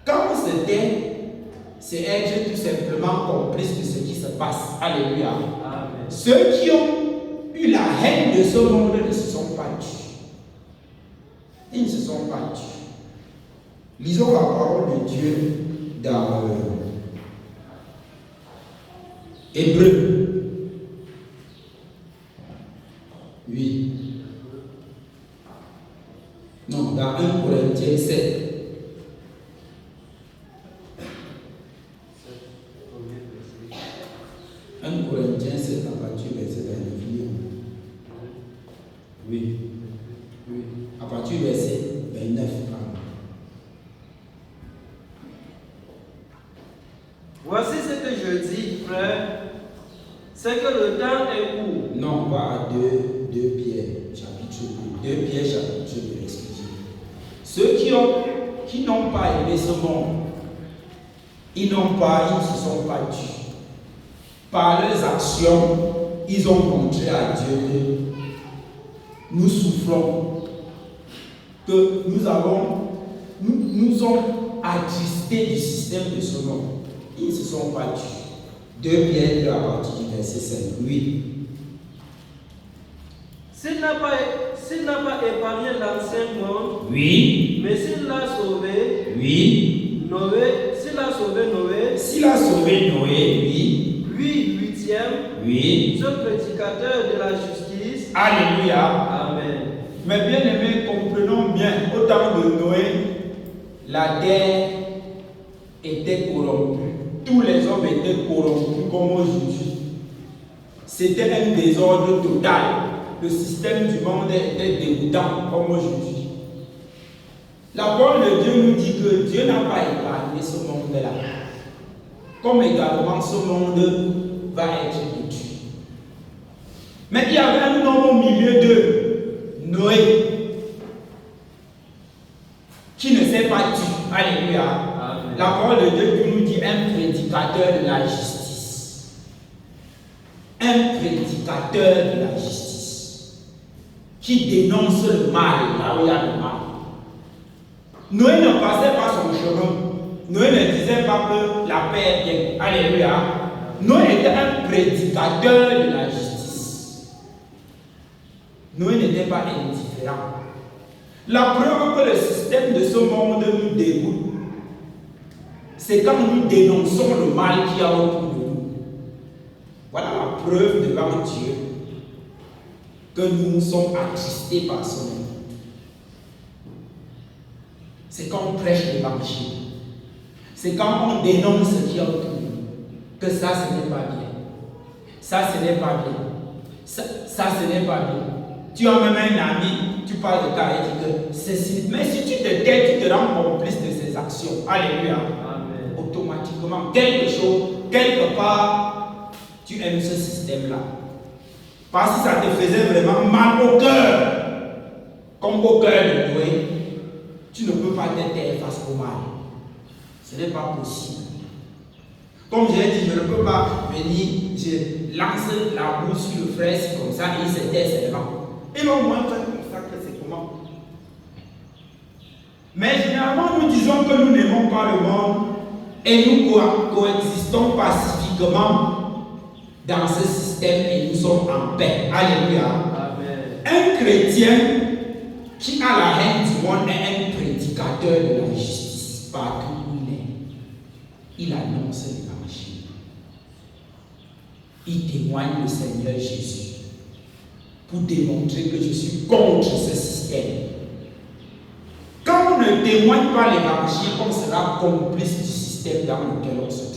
Quand on se tait, c'est être tout simplement complice de ce qui se passe. Alléluia. Amen. Ceux qui ont eu la haine de ce monde ne se sont pas tus. Ils ne se sont pas tus. Lisons la parole de Dieu dans Hébreux. Oui. Non, dans 1 Corinthiens 7. 1 Corinthiens 7 à partir du verset 29. Oui. Oui. À partir du verset 29. Voici ce que je dis, frère, c'est que le temps est court. Non, pas à 2 Pierre, chapitre 2. 2 Pierre, chapitre 2, excusez-moi. Ceux qui n'ont pas aimé ce monde, ils ne se sont pas tus. Par leurs actions, ils ont montré à Dieu que nous souffrons, que nous sommes attristés du système de ce monde. Ils ne se sont pas tus. 2 Pierre 2 à partir du verset 5. Oui. S'il n'a pas épargné l'ancien monde, Oui. mais s'il l'a sauvé, Oui. s'il a sauvé Noé, S'il a sauvé Noé, oui. lui, huitième, Oui. ce prédicateur de la justice. Alléluia. Amen. Mais bien aimés, comprenons bien, au temps de Noé, La terre était corrompue. tous les hommes étaient corrompus comme aujourd'hui. C'était un désordre total. Le système du monde était dégoûtant comme aujourd'hui. La parole de Dieu nous dit que Dieu n'a pas épargné ce monde-là. Comme également ce monde va être détruit. Mais il y avait un homme au milieu de Noé qui ne s'est pas tué. Alléluia. Amen. La parole de Dieu nous dit un prédicateur de la justice. Un prédicateur de la justice. Qui dénonce le mal là où il y a le mal. Noé ne passait pas son chemin. Noé ne disait pas que la paix est bien. Alléluia. Noé était un prédicateur de la justice. Noé n'était pas indifférent. La preuve que le système de ce monde nous dégoûte, c'est quand nous dénonçons le mal qu'il y a autour de nous. Voilà la preuve devant Dieu que nous sommes attristés par ce monde. C'est quand on prêche l'évangile. C'est quand on dénonce ce qu'il y a autour de nous. Que ça, ce n'est pas bien. Ça, ce n'est pas bien. Ça, ce n'est pas bien. Tu as même un ami, tu parles de ça et dis que ceci. Mais si tu te tais, tu te rends complice de ses actions. Alléluia. Amen. Automatiquement, quelque part, tu aimes ce système-là. Parce que ça te faisait vraiment mal au cœur. Comme au cœur de Noé, tu ne peux pas te taire face au mal. Ce n'est pas possible. Comme j'ai dit, je ne peux pas venir, je lance la boue sur le frère, c'est comme ça, et il se tait seulement. Et au moins faire comme ça, que c'est comment. Mais généralement, nous disons que nous n'aimons pas le monde et nous coexistons pacifiquement dans ce système et nous sommes en paix. Alléluia. Amen. Un chrétien qui a la haine du monde est un prédicateur de la justice partout où il est. Il annonce l'évangile. Il témoigne le Seigneur Jésus pour démontrer que je suis contre ce système. Quand on ne témoigne pas l'évangile, on sera complice du système dans lequel on se trouve.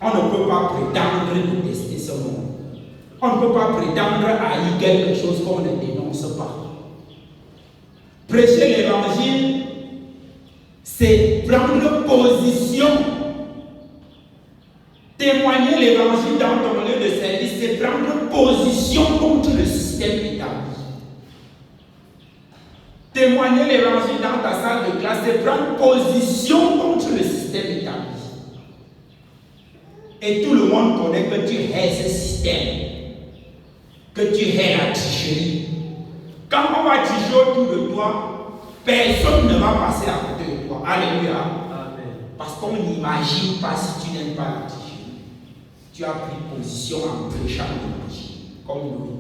On ne peut pas prétendre détester ce monde. On ne peut pas prétendre haïr quelque chose qu'on ne dénonce pas. Prêcher l'évangile, c'est prendre position. Témoigner l'évangile dans ton lieu de service, c'est prendre position contre le système établi. Témoigner l'évangile dans ta salle de classe, c'est prendre position contre le système établi. Et tout le monde connaît que tu hais ce système, que tu hais la tricherie. Quand on va tricher autour de toi, personne ne va passer à côté de toi. Alléluia. Amen. Parce qu'on n'imagine pas si tu n'aimes pas la tricherie. Tu as pris position en prêchant l'évangile, comme nous.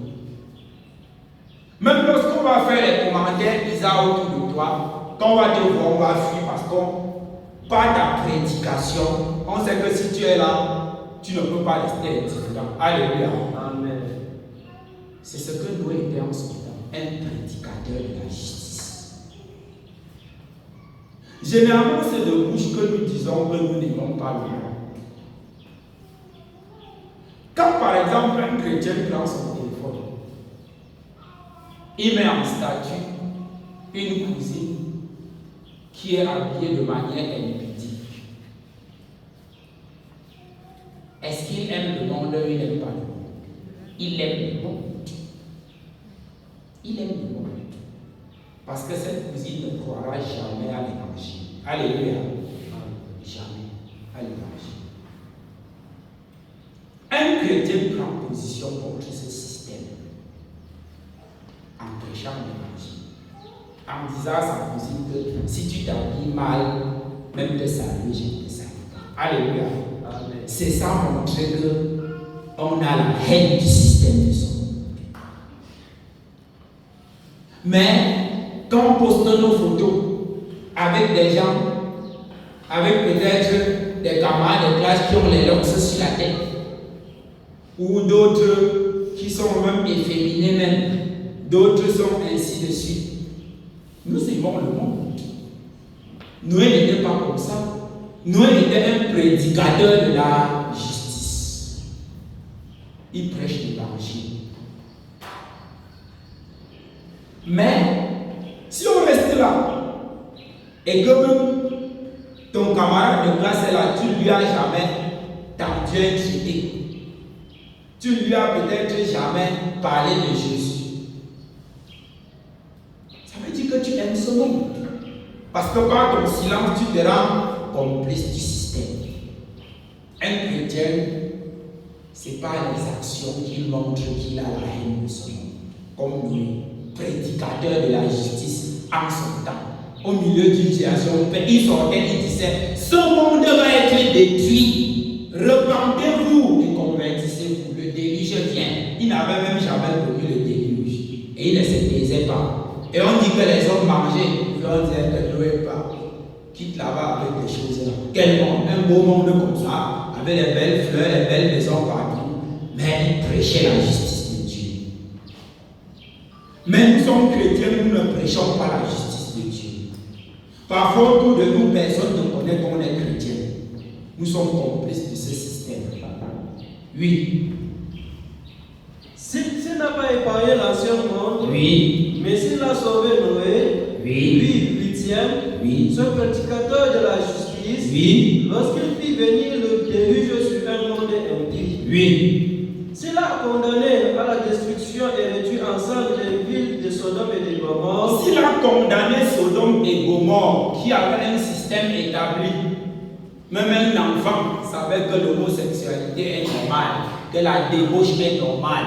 Même lorsqu'on va faire les commentaires bizarres autour de toi, quand on va te voir, on va fuir parce qu'on pas ta prédication. On sait que si tu es là, tu ne peux pas rester indifférent. Alléluia. Amen. C'est ce que nous était en ce temps, un prédicateur de la justice. Généralement, c'est de bouche que nous disons que nous n'aimons pas le mal. Quand par exemple un chrétien prend son téléphone, il met en statut une cousine qui est habillée de manière impudique. Est-ce qu'il aime le monde ou il n'aime pas le monde? Il aime le monde. Il aime le monde. Parce que cette cousine ne croira jamais à l'évangile. Alléluia. Jamais à l'évangile. Un chrétien prend position contre ce système en prêchant l'évangile, en disant à sa cousine que si tu t'habilles mal, même te saluer, je ne te salue pas. Alléluia. Amen. C'est ça montrer qu'on a la haine du système de son monde. Mais quand on poste nos photos avec des gens, avec peut-être des camarades de classe qui ont les locks sur la tête, ou d'autres qui sont même efféminés même, d'autres sont ainsi de suite. Nous aimons le monde. Noé n'était pas comme ça. Noé était un prédicateur de la justice. Il prêche l'évangile. Mais si on reste là et que même ton camarade de classe est là, tu ne lui as jamais tendu un traité. Tu ne lui as peut-être jamais parlé de Jésus. Ça veut dire que tu aimes ce monde. Parce que par ton silence, tu te rends complice du système. Un chrétien, ce n'est pas les actions qu'il montre qu'il a la haine de ce monde. Comme lui, prédicateur de la justice en son temps. Au milieu d'une situation, il sortait, il disait, ce monde va être détruit. Repentez-vous et convertissez-vous. Le déluge vient. Il n'avait même jamais connu le déluge. Et il ne se taisait pas. Et on dit que les hommes mangeaient. Et on disait que Noé pas. Quitte là-bas avec des choses là. Quel monde, un beau monde comme ça, avec les belles fleurs, les belles maisons partout. Mais il prêchait la justice de Dieu. Mais nous sommes chrétiens, nous ne prêchons pas la justice de Dieu. Parfois, autour de nous, personne ne connaît qu'on est chrétien. Nous sommes complices de ce système. Oui. S'il n'a pas épargné l'ancien monde, Oui. mais s'il a sauvé Noé, Oui. lui, huitième, Oui. ce prédicateur de la justice, Oui. lorsqu'il fit venir le déluge sur un monde impie, Oui. s'il a condamné à la destruction et réduit ensemble les villes de Sodome et de Gomorrhe, S'il a condamné Sodome et Gomorrhe, qui avait un système établi, même un enfant savait que l'homosexualité est normale, que la débauche est normale,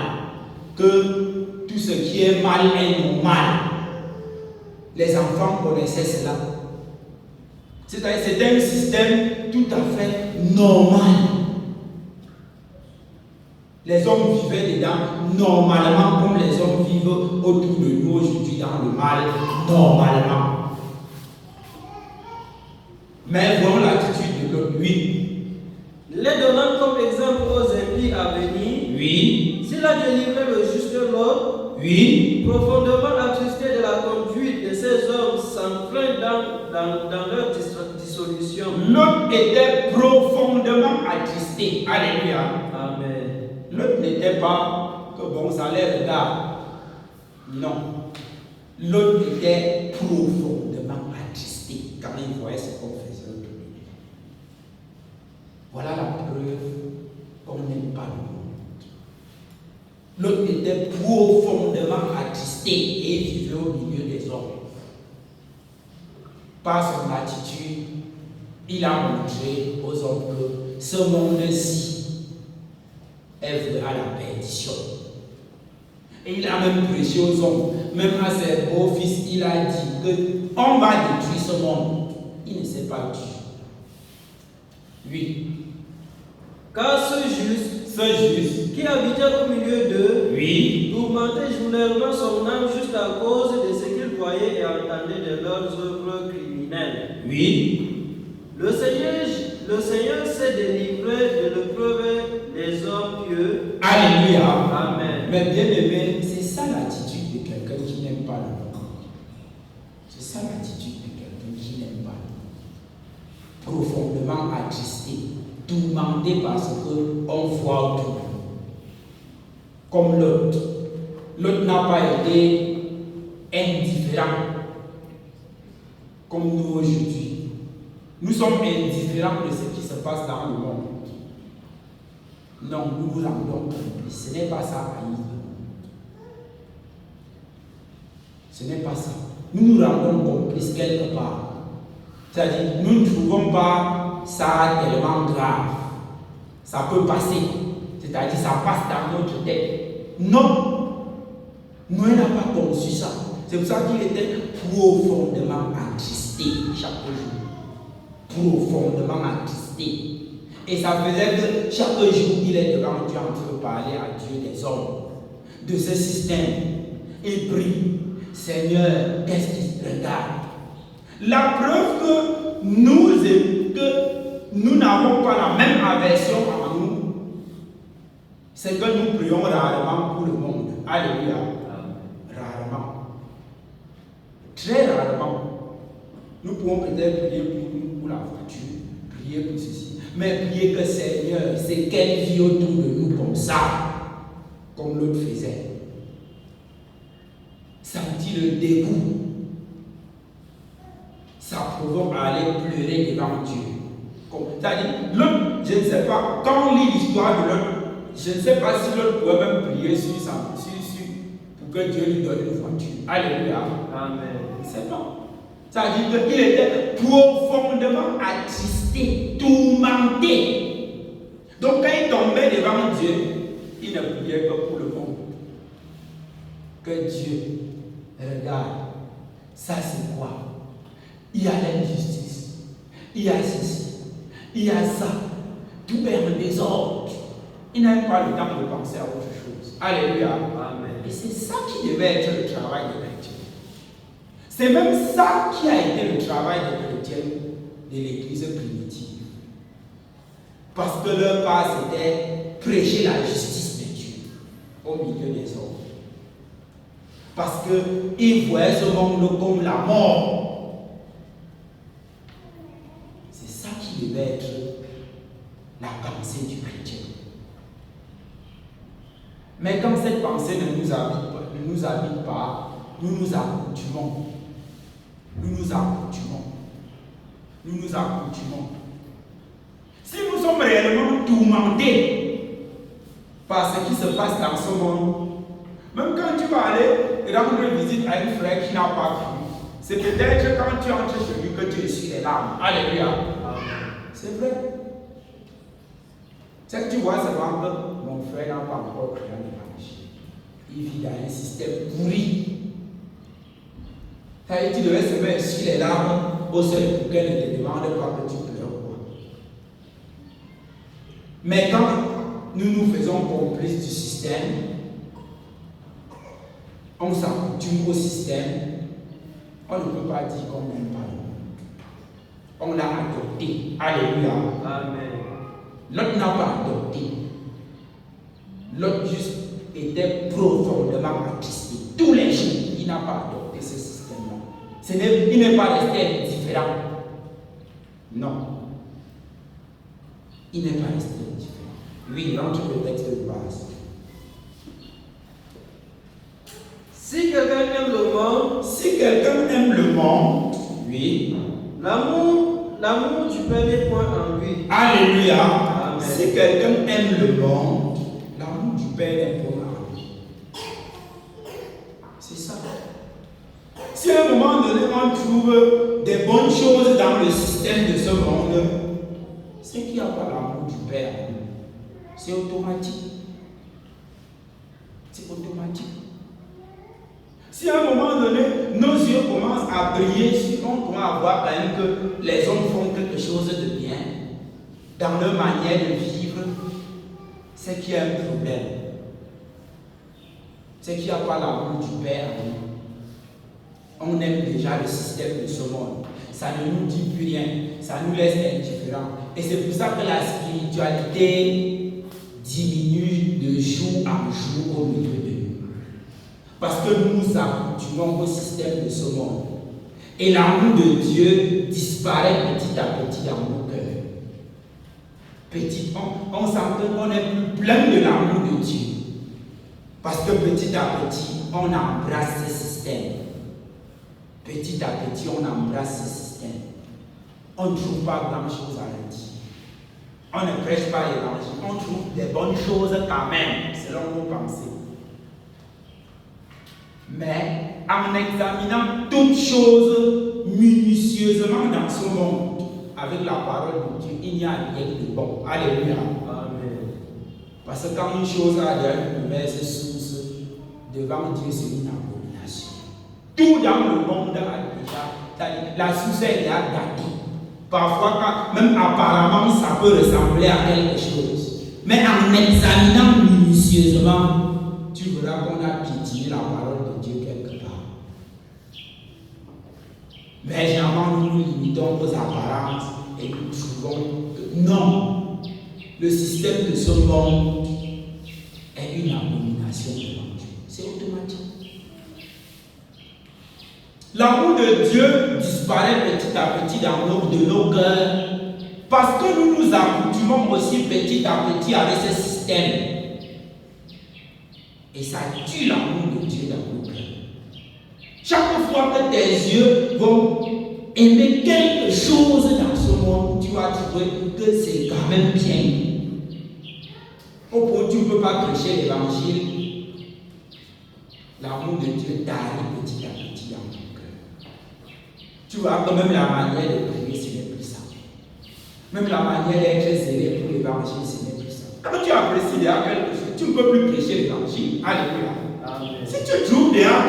que tout ce qui est mal est normal. Les enfants connaissaient cela. C'est-à-dire c'est un système tout à fait normal. Les hommes vivaient dedans normalement comme les hommes vivent autour de nous aujourd'hui dans le mal, normalement. Mais voyons l'attitude de l'homme. Oui. les donnant comme exemple aux impies à venir, Oui. s'il a délivré le juste Lot, Oui. profondément attristé de la conduite de ces hommes s'enfreint dans leur dissolution. L'autre était profondément attristé. Alléluia. Amen. L'autre n'était pas que bon, ça les regarde. Non. L'autre était profondément attristé quand il voyait ce qu'on faisait autour de lui. Voilà la preuve qu'on n'aime pas le monde. L'autre était profondément attristé et il vivait au milieu des hommes. Par son attitude, il a montré aux hommes que ce monde-ci œuvrera la perdition. Et il a même prêché aux hommes, même à ses beaux-fils, il a dit qu'on va détruire ce monde. Il ne s'est pas dit. Oui. Car ce juste qui habitait au milieu d'eux, Oui. tourmentait journellement son âme juste à cause de ce qu'il voyait et entendait de leurs œuvres criminelles. Oui. Le Seigneur s'est délivré de l'épreuve des hommes pieux. Alléluia. Amen. Mais bien aimé, c'est ça l'attitude de quelqu'un qui n'aime pas le monde. C'est ça l'attitude de quelqu'un qui n'aime pas le monde. Profondément attristé, tourmenté parce qu'on voit tout. Comme l'autre. L'autre n'a pas été indifférent comme nous aujourd'hui. Nous sommes indifférents de ce qui se passe dans le monde. Non, nous nous rendons complices. Ce n'est pas ça, haïr. Ce n'est pas ça. Nous nous rendons complices quelque part. C'est-à-dire, nous ne trouvons pas ça tellement grave. Ça peut passer. C'est-à-dire, ça passe dans notre tête. Non. Noé n'a pas conçu ça. C'est pour ça qu'il était profondément attristé chaque jour. Profondément attristé. Et ça faisait que chaque jour, il est devant Dieu en train de parler à Dieu des hommes, de ce système. Il prie, Seigneur, qu'est-ce qui se regarde? La preuve que nous n'avons pas la même aversion en nous, c'est que nous prions rarement pour le monde. Alléluia. Rarement. Très rarement. Nous pouvons peut-être prier pour la voiture, prier pour ceci. Mais prier que Seigneur, c'est qu'elle vit autour de nous comme ça, comme l'autre faisait. Sentir le dégoût. Ça provoque à aller pleurer devant Dieu. C'est-à-dire, l'autre, je ne sais pas, quand on lit l'histoire de l'autre, je ne sais pas si l'autre pouvait même prier sur ça, pour que Dieu lui donne une voiture. Alléluia. Amen. C'est pas. C'est-à-dire qu'il était profondément attristé, tourmenté. Donc quand il tombait devant Dieu, il ne priait que pour le monde. Que Dieu regarde, ça c'est quoi? Il y a l'injustice, il y a ceci, il y a ça, tout est en désordre. Il n'a même pas le temps de penser à autre chose. Alléluia. Amen. Et c'est ça qui devait être le travail de chrétien. C'est même ça qui a été le travail des chrétiens de l'Église primitive. Parce que leur part, c'était prêcher la justice de Dieu au milieu des hommes. Parce qu'ils voyaient ce monde comme la mort. C'est ça qui devait être la pensée du chrétien. Mais quand cette pensée ne nous habite pas, nous nous accoutumons. Si nous sommes réellement tourmentés par ce qui se passe dans ce monde, même quand tu vas aller rendre visite à un frère qui n'a pas cru, c'est peut-être quand tu entres chez lui que tu essuies les larmes. Alléluia. C'est vrai. C'est que tu vois seulement que mon frère n'a pas encore cru en l'évangile. Il vit dans un système pourri. Tu devais se mettre sur les larmes au seuil pour qu'elle ne te demande pas que tu pleures quoi. Mais quand nous nous faisons complices du système, on s'accoutume au système, on ne peut pas dire qu'on n'aime pas le monde. On l'a adopté. Alléluia. Amen. L'autre n'a pas adopté. L'autre juste était profondément attristé. Tous les jours, il n'a pas adopté ce système. Il n'est pas resté indifférent. Non. Il n'est pas resté indifférent. Oui, rentre le texte de base. Si quelqu'un aime le monde, Oui. L'amour du Père n'est point en lui. Alléluia. Amen. Si quelqu'un aime le monde, l'amour du Père n'est point en lui. C'est ça. Si à un moment donné, on trouve des bonnes choses dans le système de ce monde, c'est qu'il n'y a pas l'amour du Père. C'est automatique. automatique. Si à un moment donné, nos yeux commencent à briller, si on commence à voir quand même que les hommes font quelque chose de bien dans leur manière de vivre, c'est qu'il y a un problème. C'est qu'il n'y a pas l'amour du Père en nous. On aime déjà le système de ce monde. Ça ne nous dit plus rien. Ça nous laisse indifférents. Et c'est pour ça que la spiritualité diminue de jour en jour au milieu de nous. Parce que nous nous accoutumons au système de ce monde. Et l'amour de Dieu disparaît petit à petit dans nos cœurs. On sent qu'on est plus plein de l'amour de Dieu. Parce que petit à petit, on embrasse ce système. Petit à petit, on embrasse ce système. On ne trouve pas grand chose à le dire. On ne prêche pas l'évangile. On trouve des bonnes choses quand même, selon nos pensées. Mais en examinant toutes choses minutieusement dans ce monde, avec la parole de Dieu, il n'y a rien de bon. Alléluia. Amen. Parce que quand une chose a une mauvaise source, devant Dieu, c'est une abomination. Tout dans le monde a déjà, la source est déjà datée. Parfois, même apparemment, ça peut ressembler à quelque chose. Mais en examinant minutieusement, tu verras qu'on a piétiné la parole de Dieu quelque part. Mais généralement, nous nous limitons aux apparences et nous trouvons que non, le système de ce monde est une abomination devant Dieu. C'est automatique. L'amour de Dieu disparaît petit à petit de nos cœurs parce que nous nous accoutumons aussi petit à petit avec ce système. Et ça tue l'amour de Dieu dans nos cœurs. Chaque fois que tes yeux vont aimer quelque chose dans ce monde, tu vas trouver que c'est quand même bien. Au point où tu ne peux pas prêcher l'évangile, l'amour de Dieu t'arrive petit à petit dans ton cœur. Tu vois que même la manière de prier, ce n'est plus ça. Même la manière d'être zélé pour l'évangile, ce n'est plus ça. Quand tu apprécies déjà quelque chose, tu ne peux plus prêcher l'évangile. Alléluia. Amen. Si tu trouves déjà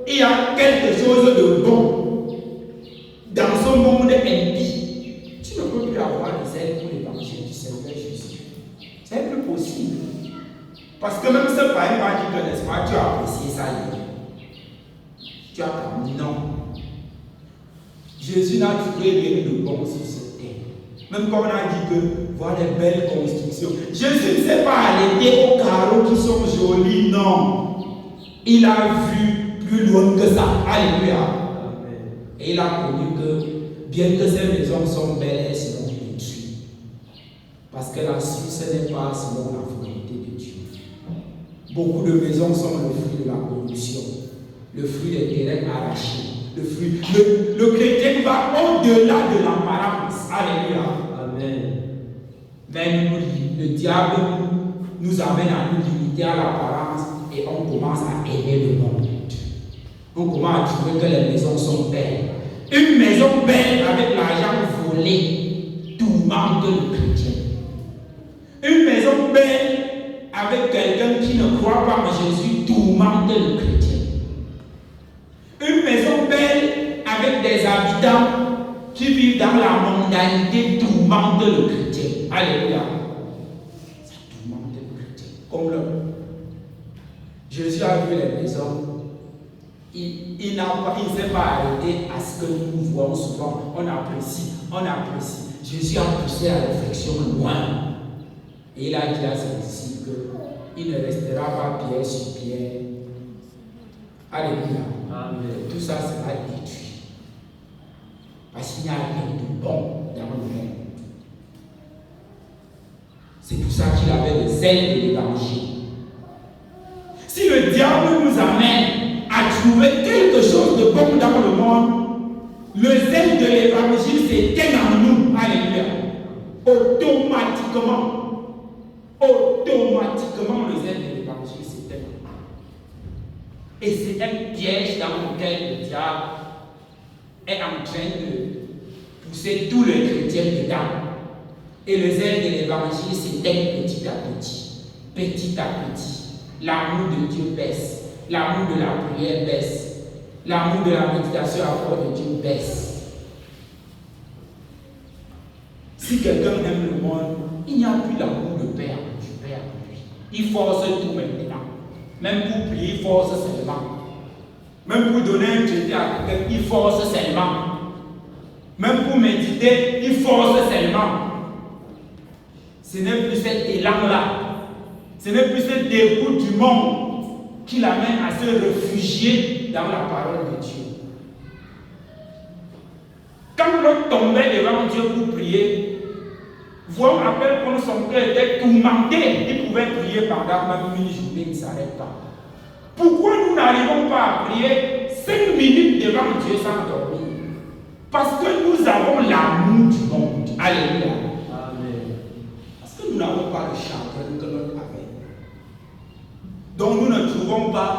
qu'il y a quelque chose de bon dans ce monde impie, tu ne peux plus avoir le zèle pour l'évangile du Seigneur Jésus. C'est plus possible. Parce que même ce païen qui ne connaissent pas, tu as apprécié ça hier. Tu as dit non. Jésus n'a trouvé rien de bon sur cette terre. Même quand on a dit que voir les belles constructions. Jésus ne s'est pas arrêté aux carreaux qui sont jolis, non. Il a vu plus loin que ça. Alléluia. Amen. Et il a connu que bien que ces maisons sont belles, elles seront détruites. Parce que la source n'est pas selon la volonté de Dieu. Beaucoup de maisons sont le fruit de la corruption, le fruit des terrains arrachés. Le chrétien va au-delà de l'apparence. Alléluia. Amen. Mais le diable nous amène à nous limiter à l'apparence et on commence à aimer le monde. On commence à trouver que les maisons sont belles. Une maison belle avec l'argent volé tourmente le chrétien. Une maison belle avec quelqu'un qui ne croit pas en Jésus tourmente le chrétien. Une maison belle avec des habitants qui vivent dans la mondanité tourmente le chrétien. Alléluia. Ça tourmente le chrétien. Comme l'homme. Jésus a vu les maisons. Il ne s'est pas arrêté à ce que nous voyons souvent. On apprécie. Jésus a poussé la réflexion loin. Et il a dit à ses disciples qu'il ne restera pas pierre sur pierre. Alléluia. Amen. Tout ça sera détruit. Parce qu'il n'y a rien de bon dans le monde. C'est pour ça qu'il avait le zèle de l'évangile. Si le diable nous amène à trouver quelque chose de bon dans le monde, le zèle de l'évangile s'éteint en nous. Alléluia. Automatiquement, le zèle de l'évangile s'éteint. Et c'est un piège dans lequel le diable est en train de pousser tous les chrétiens dedans. Et le zèle de l'évangile s'éteint petit à petit. Petit à petit. l'amour de Dieu baisse. L'amour de la prière baisse. L'amour de la méditation à la parole de Dieu baisse. Si quelqu'un aime le monde, il n'y a plus l'amour du Père en lui. Il force tout maintenant. Même pour prier, il force seulement. Même pour donner un traité à quelqu'un, il force seulement. Même pour méditer, il force seulement. Ce n'est plus cet élan-là. Ce n'est plus cette dégoût du monde qui l'amène à se réfugier dans la parole de Dieu. Quand l'autre tombait devant Dieu pour prier, voyons à quel point son cœur était tourmenté, il pouvait prier pendant même une journée, il ne s'arrête pas. Pourquoi nous n'arrivons pas à prier 5 minutes devant Dieu sans dormir? Parce que nous avons l'amour du monde. Alléluia. Amen. Parce que nous n'avons pas le chagrin que l'autre avait. Donc nous ne trouvons pas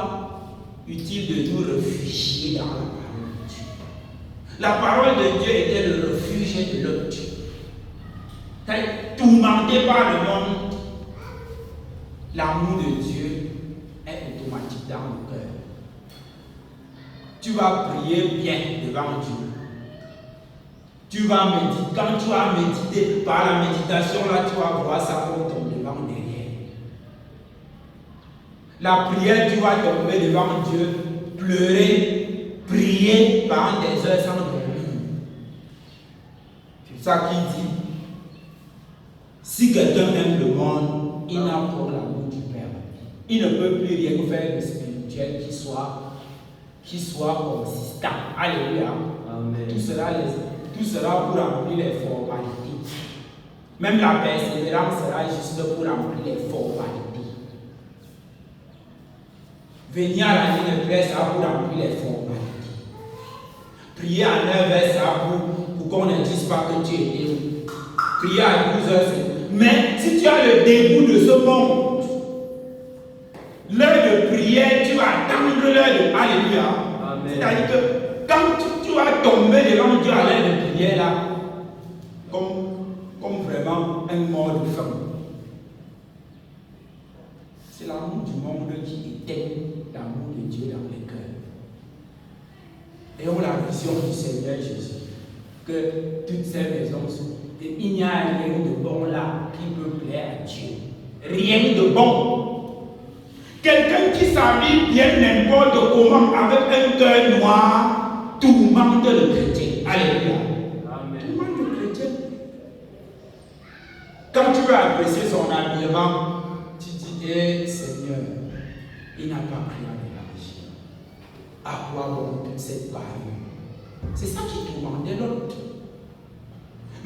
utile de nous réfugier dans la parole de Dieu. La parole de Dieu était le refuge de l'autre. Tourmenté par le monde, l'amour de Dieu est automatique dans le cœur. Tu vas prier bien devant Dieu. Tu vas méditer. Quand tu vas méditer, par la méditation, là, tu vas voir ça comme ton devant derrière. La prière, tu vas tomber devant Dieu, pleurer, prier pendant des heures sans dormir. C'est ça qu'il dit. Si quelqu'un aime le monde, il n'a pas l'amour du Père. Il ne peut plus rien faire de spirituel qui soit consistant. Alléluia. Amen. Tout sera pour remplir les formalités. Même la persévérance sera juste pour remplir les formalités. Venir à la nuit de prière, ça pour remplir les formalités. Prier à 9h, ça pour qu'on ne dise pas que tu étais où. Prier à 12h, c'est... Mais si tu as le dégoût de ce monde, l'heure de prière, tu vas attendre l'heure de... Alléluia. Amen. C'est-à-dire que quand tu vas tomber devant Dieu à l'heure de prière, là, comme vraiment un mort de faim. C'est l'amour du monde qui éteint l'amour de Dieu dans les cœurs. Ayons la vision du Seigneur Jésus, que toutes ces maisons sont. Et il n'y a rien de bon là qui peut plaire à Dieu. Rien de bon. Quelqu'un qui s'habille bien n'importe comment avec un cœur noir tourmente le chrétien. Alléluia. Amen. Tourmente le chrétien. Quand tu veux apprécier son habillement, tu dis, Seigneur, il n'a pas pris à l'élargir. À quoi bon toute cette parure? C'est ça qui tourmentait l'autre.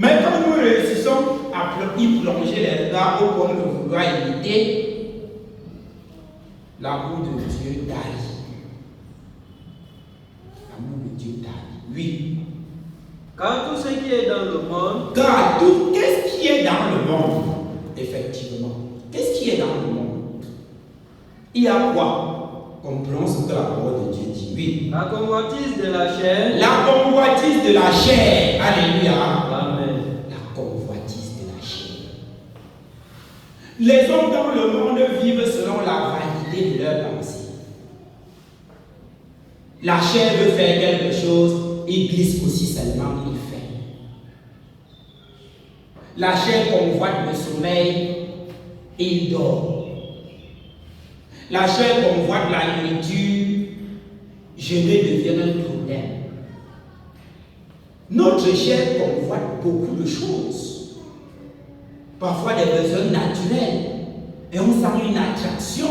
Mais quand nous réussissons à y plonger les regards au point de vouloir imiter, l'amour de Dieu tarit. L'amour de Dieu tarit. Oui. Car tout ce qui est dans le monde, Car tout, qu'est-ce qui est dans le monde? Effectivement. Qu'est-ce qui est dans le monde? Il y a quoi? Comprenons ce que la parole de Dieu dit. Oui. la convoitise de la chair, La convoitise de la chair. Alléluia. Amen. La convoitise de la chair. Les hommes dans le monde vivent selon la vanité de leurs pensées. La chair veut faire quelque chose, il glisse aussi seulement, il fait. La chair convoite le sommeil et il dort. La chair convoite la nourriture, jeûner devient un problème. Notre chair convoite beaucoup de choses. Parfois des besoins naturels. Et on sent une attraction.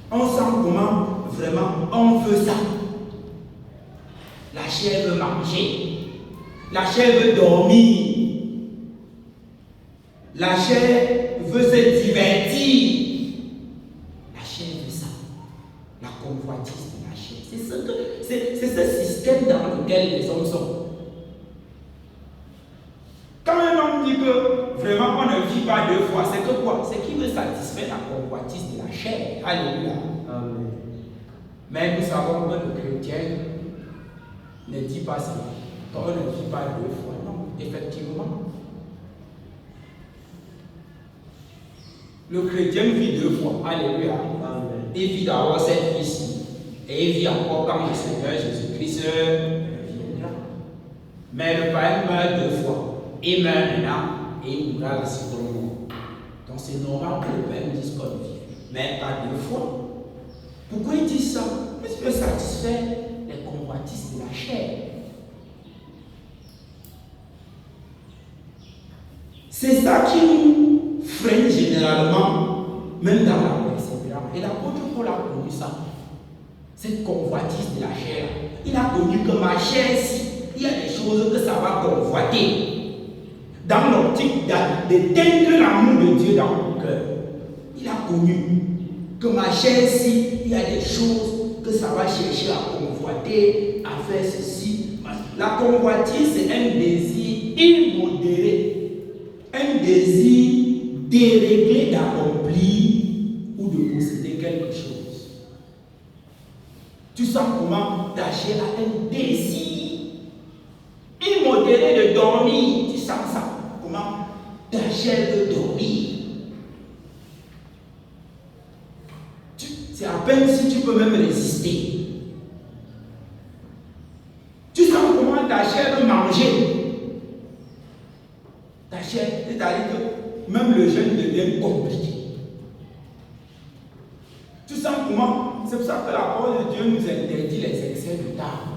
On sent comment vraiment on veut ça. La chair veut manger. La chair veut dormir. La chair veut se divertir. La chair veut ça. La convoitise de la chair. C'est ce système dans lequel les hommes sont. Quand un homme dit que vraiment on ne vit pas deux fois, c'est que quoi? C'est qu'il veut satisfaire la convoitise de la chair. Alléluia. Amen. Mais nous savons que le chrétien ne dit pas ça. On ne vit pas deux fois. Non, effectivement. Le chrétien vit 2 fois. Alléluia. Amen. Il vit d'abord cette vie-ci. Et il vit encore quand le Seigneur Jésus-Christ viendra. Mais le païen meurt 2 fois. Il meurt maintenant et il mourra la seconde mort. Donc c'est normal que le païen dise qu'on vit. Mais pas 2 fois. Pourquoi il dit ça? Parce qu'il veut satisfaire les convoitises de la chair. C'est ça qui nous freine généralement, même dans la persévérance. Et l'apôtre Paul a connu ça. Cette convoitise de la chair. Il a connu que ma chair, si il y a des choses que ça va convoiter. Dans l'optique d'éteindre l'amour de Dieu dans mon cœur. Il a connu que ma chair, si il y a des choses que ça va chercher à convoiter, à faire ceci. La convoitise, c'est un désir immodéré. Un désir déréglé d'accomplir ou de posséder quelque chose. Tu sens comment ta chair a un désir immodéré de dormir. Tu sens ça. Comment ta chair veut dormir. C'est à peine si tu peux même résister. Tu sens comment ta chair veut manger. Ta chair, c'est-à-dire que même le jeûne devient compliqué. Tu sens comment? C'est pour ça que la parole de Dieu nous interdit les excès de table.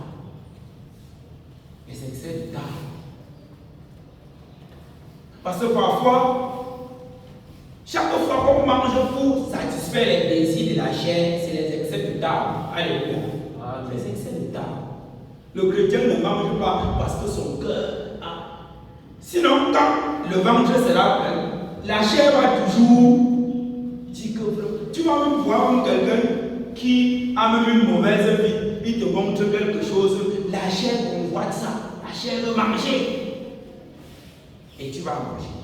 Les excès de table. Parce que parfois, chaque fois qu'on mange pour satisfaire les désirs de la chair, c'est les excès de table. Alléluia. Les excès de table. Le chrétien ne mange pas parce que son cœur a. Sinon, quand le ventre sera plein, la chair va toujours dire que tu vas même voir quelqu'un qui a même une mauvaise vie, il te montre quelque chose, la chair convoite ça, la chair veut manger. Et tu vas manger.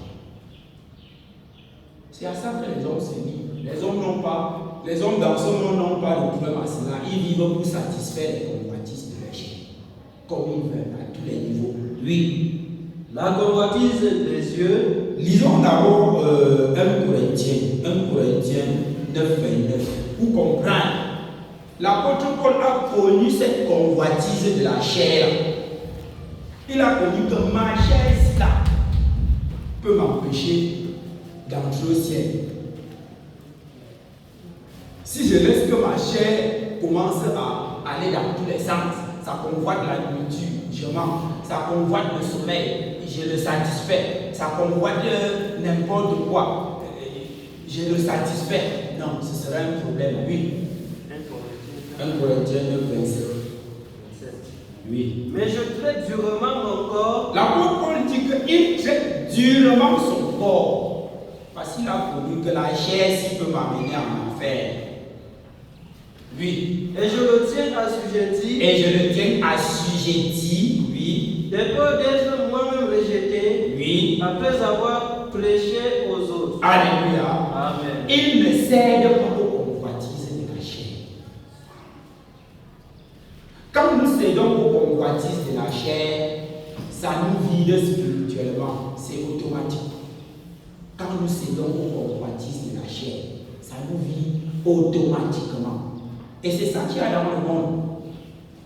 C'est à ça que les hommes se livrent. Les hommes dans ce monde n'ont pas de problème à cela. Ils vivent pour satisfaire les convoitises de la chair. Comme ils veulent, à tous les niveaux. Oui. La convoitise des yeux. Lisons d'abord 1 Corinthiens 9, 29. Pour comprendre. L'apôtre Paul a connu cette convoitise de la chair. Il a connu que ma chair, là, peut m'empêcher d'entrer au ciel. Si je laisse que ma chair commence à aller dans tous les sens, ça convoite la nourriture, je mange. Ça convoite le sommeil, je le satisfais. Ça convoite n'importe quoi, je le satisfais. Non, ce sera un problème, oui. 1 Corinthiens 9, 27. Oui. Mais je traite durement mon corps. L'apôtre Paul dit qu'il traite durement son corps. Parce qu'il a connu que la chair s'y peut m'amener en enfer. Oui. Et je le tiens assujetti. Oui. De peur d'être moi-même rejeté. Oui. Après avoir prêché aux autres. Alléluia. Amen. Il ne cède pas aux convoitises de la chair. Quand nous cédons aux convoitises de la chair, ça nous vide spirituellement. C'est automatique. Quand nous cédons aux convoitises de la chair, ça nous vide automatiquement. Et c'est ça qu'il y a dans le monde.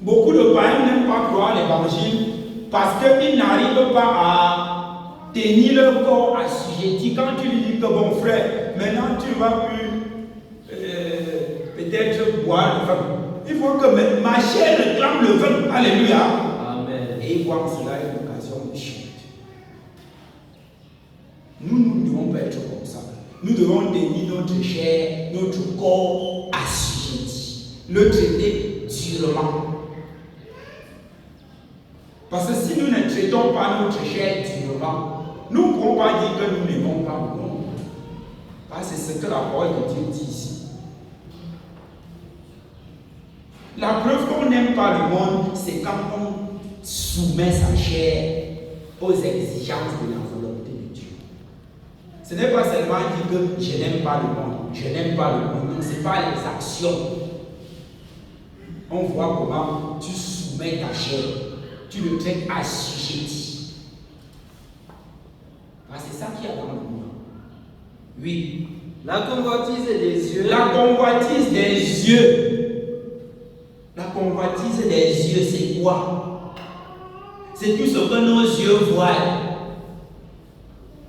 Beaucoup de païens n'aiment pas croire l'évangile parce qu'ils n'arrivent pas à tenir leur corps assujetti. Quand tu lui dis que bon frère, maintenant tu ne vas plus peut-être boire le vin. Il faut que ma chair réclame le vin. Alléluia. Amen. Et ils voient cela une occasion de chute. Nous ne devons pas être comme ça. Nous devons tenir notre chair, notre corps assujetti. Le traiter durement. Parce que si nous ne traitons pas notre chair durement, nous ne pouvons pas dire que nous n'aimons pas le monde. Parce que c'est ce que la parole de Dieu dit ici. La preuve qu'on n'aime pas le monde, c'est quand on soumet sa chair aux exigences de la volonté de Dieu. Ce n'est pas seulement dire que je n'aime pas le monde, je n'aime pas le monde. Non, ce n'est pas les actions. On voit comment tu soumets ta chair, tu le traites assujetti. C'est ça qu'il y a dans le monde. Oui. La convoitise des yeux. La convoitise des yeux. La convoitise des yeux, c'est quoi? C'est tout ce que nos yeux voient.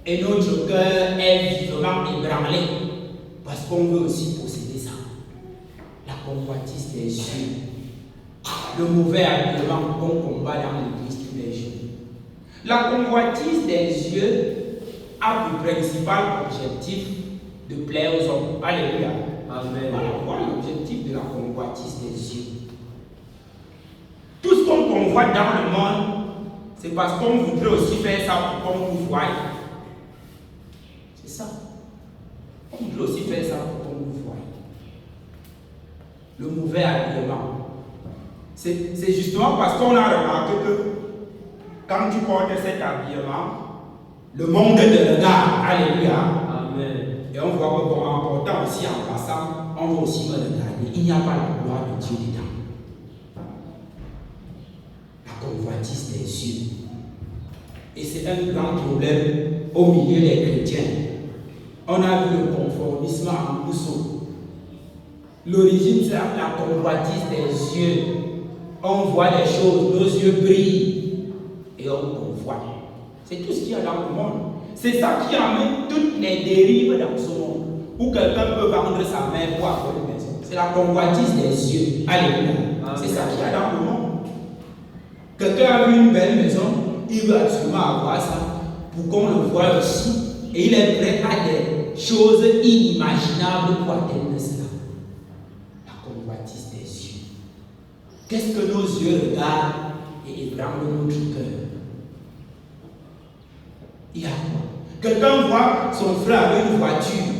Et notre cœur est vivement ébranlé. Parce qu'on veut aussi posséder ça. La convoitise des yeux. Le mauvais habillement qu'on combat dans l'église tous les jours. La convoitise des yeux a pour principal objectif de plaire aux hommes. Alléluia. Amen. Voilà l'objectif de la convoitise des yeux. Tout ce qu'on convoite dans le monde, c'est parce qu'on voudrait aussi faire ça pour qu'on nous voie. C'est ça. On voudrait aussi faire ça pour qu'on nous voie. Le mauvais habillement. C'est justement parce qu'on a remarqué que quand tu portes cet habillement, le monde te regarde. Alléluia. Amen. Et on voit que bon, en portant aussi, en passant, on va aussi me regarder. Il n'y a pas la gloire de Dieu dedans. La convoitise des yeux. Et c'est un grand problème au milieu des chrétiens. On a vu le conformisme en Rousseau. L'origine, c'est la convoitise des yeux. On voit des choses, nos yeux brillent et on convoite. C'est tout ce qu'il y a dans le monde. C'est ça qui amène toutes les dérives dans ce monde. Où quelqu'un peut vendre sa mère pour avoir une maison. C'est la convoitise des yeux. Alléluia. C'est ça qu'il y a dans le monde. Quelqu'un a vu une belle maison, il veut absolument avoir ça pour qu'on le voie aussi. Et il est prêt à des choses inimaginables pour atteindre cela. La convoitise des yeux. Qu'est-ce que nos yeux regardent et ébranlent notre cœur? Il y a quoi? Quelqu'un voit son frère avec une voiture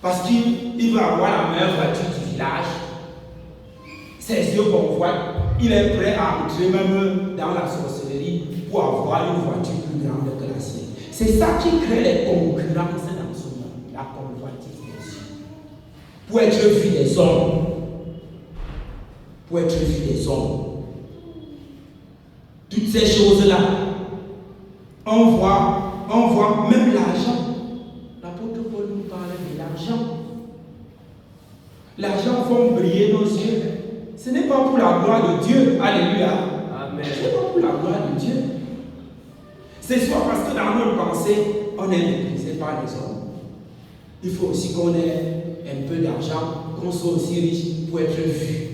parce qu'il veut avoir la meilleure voiture du village. Ses yeux convoitent. Il est prêt à entrer même dans la sorcellerie pour avoir une voiture plus grande que la sienne. C'est ça qui crée les concurrences dans ce monde, la convoitise des yeux. Pour être vu des hommes. Pour être vu des hommes. Toutes ces choses-là, on voit même l'argent. L'apôtre Paul nous parle de l'argent. L'argent fait briller nos yeux. Ce n'est pas pour la gloire de Dieu. Alléluia. Amen. Ce n'est pas pour la gloire de Dieu. C'est soit parce que dans notre pensée, on est méprisé par les hommes. Il faut aussi qu'on ait un peu d'argent, qu'on soit aussi riche pour être vu.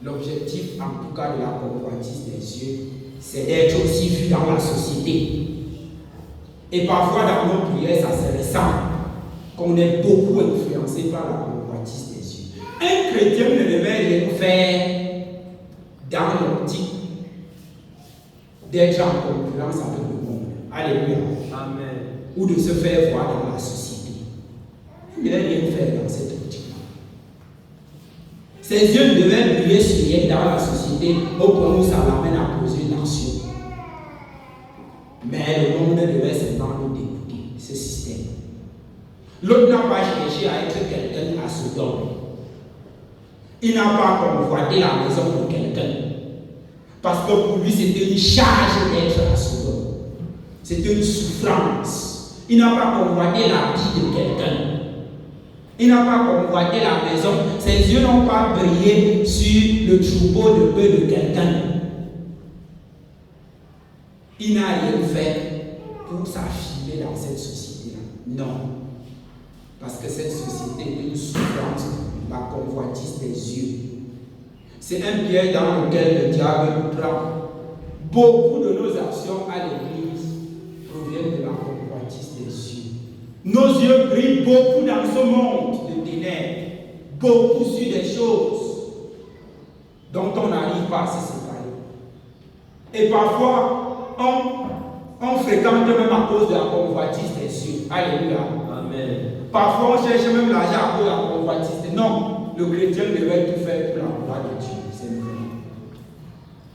L'objectif, en tout cas, de la convoitise des yeux, c'est d'être aussi vu dans la société. Et parfois, dans nos prières, ça se ressent qu'on est beaucoup influencé par la convoitise des yeux. Un chrétien ne devait rien faire dans l'optique d'être en concurrence avec le monde. Alléluia. Amen. Ou de se faire voir dans la société. Il ne devait rien faire dans cette optique-là. Ses yeux ne devaient briller sur rien dans la société au point où ça l'amène à poser une action. Mais le monde devait simplement nous dégoûter, ce système. L'autre n'a pas cherché à être quelqu'un à Sodome. Il n'a pas convoité la maison de quelqu'un. Parce que pour lui, c'était une charge d'être à Sodome. C'était une souffrance. Il n'a pas convoité la vie de quelqu'un. Il n'a pas convoité la maison. Ses yeux n'ont pas brillé sur le troupeau de bœufs de quelqu'un. Il n'a rien fait pour s'affirmer dans cette société-là. Non. Parce que cette société est une souffrance, la convoitise des yeux. C'est un piège dans lequel le diable nous prend. Beaucoup de nos actions à l'église proviennent de la convoitise des yeux. Nos yeux brillent beaucoup dans ce monde de ténèbres, beaucoup sur des choses dont on n'arrive pas à se séparer. Et parfois, on fréquente même à cause de la convoitise des yeux. Alléluia. Amen. Parfois, on cherche même l'argent à cause de la convoitise. Non, le chrétien devait tout faire pour la gloire de Dieu. Simplement.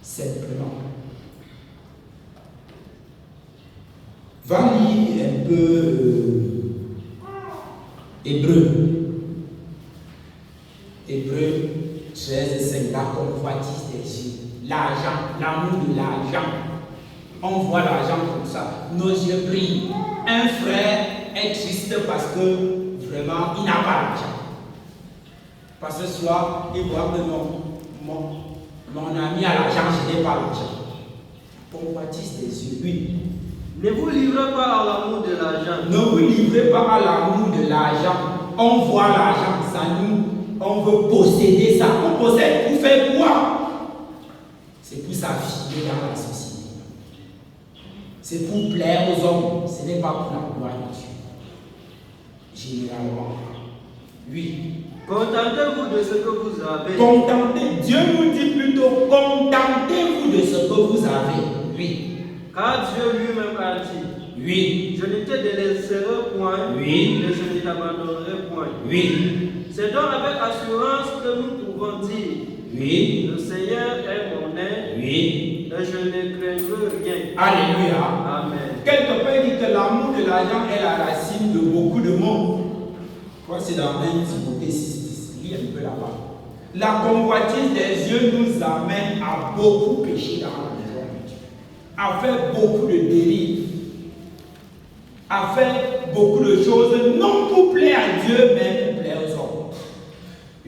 Simplement. Va lire un peu Hébreu. Hébreu 13, c'est la convoitise des yeux. L'argent, l'amour de l'argent. On voit l'argent comme ça. Nos yeux brillent. Un frère est triste parce que vraiment il n'a pas l'argent. Parce que soit il voit que mon ami a l'argent, je n'ai pas l'argent. Convoitise des yeux, oui. Ne vous livrez pas à l'amour de l'argent. Ne vous livrez pas à l'amour de l'argent. On voit l'argent, ça nous, on veut posséder ça. On possède pour faire quoi? C'est pour s'affirmer dans la société. C'est pour plaire aux hommes. Ce n'est pas pour la gloire de Dieu. Généralement. Oui. Contentez-vous de ce que vous avez. Contentez. Dieu nous dit plutôt contentez-vous de ce que vous avez. Oui. Car Dieu lui-même a dit. Oui. Je ne te délaisserai point. Oui. Et je ne t'abandonnerai point. Oui. C'est donc avec assurance que nous pouvons dire. Oui. Le Seigneur est mon aide. Oui. Et je ne craindrai rien. Alléluia. Amen. Quelque part, il dit que l'amour de l'argent est la racine de beaucoup de monde. Je crois que c'est dans 1 Timothée 6, lis un peu là-bas. La convoitise des yeux nous amène à beaucoup pécher dans la maison de Dieu, à faire beaucoup de dérives, à faire beaucoup de choses, non pour plaire à Dieu, mais pour plaire aux hommes.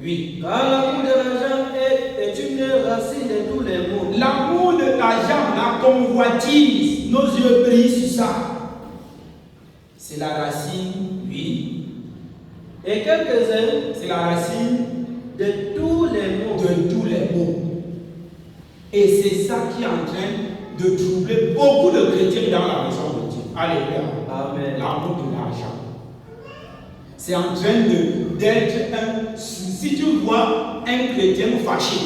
Oui. Car l'amour de l'argent est une racine de tous les maux. L'amour de l'argent, la convoitise, nos yeux brillent sur ça. C'est la racine, oui. Et quelques-uns, C'est la racine de tous les maux. de tous les maux. Et c'est ça qui est en train de troubler beaucoup de chrétiens dans la maison de Dieu. Alléluia. Amen. L'amour de l'argent. C'est en train d'être un. Si tu vois un chrétien fâché,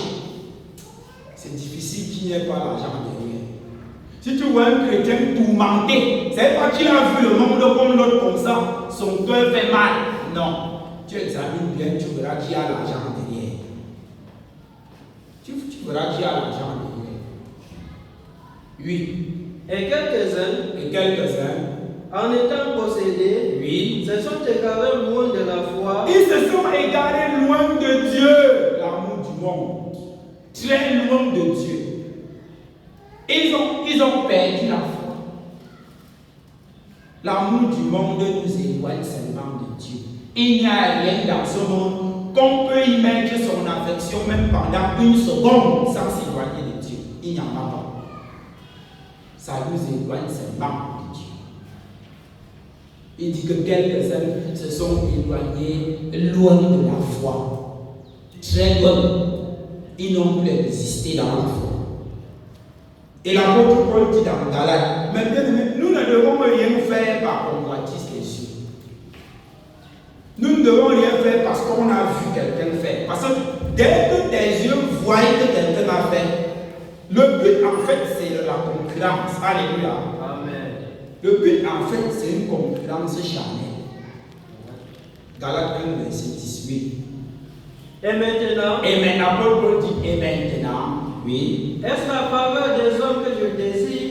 c'est difficile qu'il n'y ait pas l'argent derrière. Si tu vois un chrétien tourmenté, c'est pas qu'il a vu le monde comme l'autre comme ça, son cœur fait mal. Non. Tu examines bien, tu verras qui a l'argent derrière. Tu verras qui a l'argent derrière. Oui. Et quelques-uns, Et quelques-uns, en étant possédés, oui, se sont égarés loin de la foi. ils se sont égarés loin de Dieu, l'amour du monde, très loin de Dieu. Ils ont perdu la foi. L'amour du monde nous éloigne seulement de Dieu. Il n'y a rien dans ce monde qu'on peut y mettre son affection même pendant une seconde sans s'éloigner de Dieu. Il n'y en a pas. Ça nous éloigne seulement de Dieu. Il dit que quelques-uns se sont éloignés loin de la foi. Très loin. Ils n'ont plus existé dans la foi. Et l'apôtre Paul dit dans Galates, mais bien aimé, nous ne devons rien faire par convoitise des yeux. Nous ne devons rien faire parce qu'on a vu quelqu'un faire. Parce que dès que tes yeux voient que quelqu'un a fait, le but en fait c'est la concurrence. Alléluia. Amen. Le but en fait c'est une concurrence charnelle. Galates 1, verset 18. Et maintenant, Paul dit, et maintenant, oui. est-ce la faveur des hommes que je désire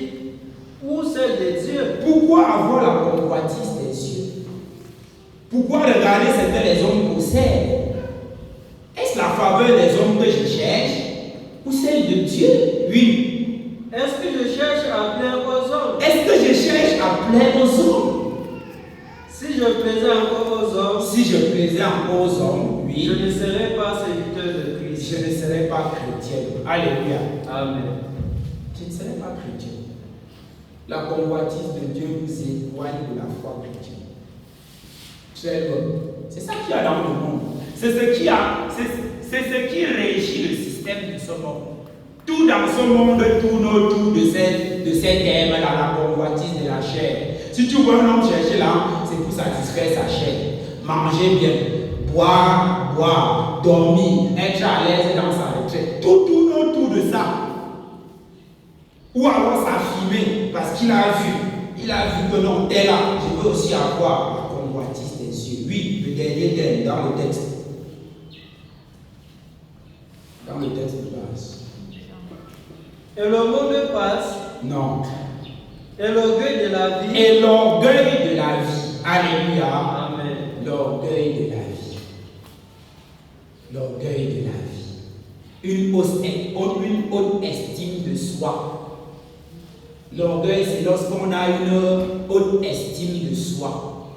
ou celle de Dieu? Pourquoi avoir la convoitise des yeux? Pourquoi regarder ce que les hommes possèdent? Est-ce la faveur des hommes que je cherche ou celle de Dieu? Oui. Est-ce que je cherche à plaire aux hommes? Est-ce que je cherche à plaire aux hommes? Si je plaisais encore aux hommes, Si je plaisais encore aux hommes, oui, je ne serais pas serviteur de Christ. je ne serais pas chrétien. Alléluia. Amen. Je ne serais pas chrétien. La convoitise de Dieu nous éloigne de la foi chrétienne. Très loin. C'est ça qu'il y a dans le monde. C'est ce qui régit le système de ce monde. Tout dans ce monde tourne autour de ces thèmes-là, la convoitise de la chair. Si tu vois un homme chercher là, c'est pour satisfaire sa chair. Manger bien, boire, dormir, être à l'aise dans sa retraite. Tout tourne autour de ça. Ou alors s'affirmer parce qu'il a vu que non, tel là, je veux aussi avoir la convoitise des yeux. Oui, le dernier thème dans le texte. Dans le texte de base. Et le monde passe, Non. et l'orgueil de la vie. Et l'orgueil de la vie. Alléluia. Amen. L'orgueil de la vie. L'orgueil de la vie. Une haute estime de soi. L'orgueil, c'est lorsqu'on a une haute estime de soi,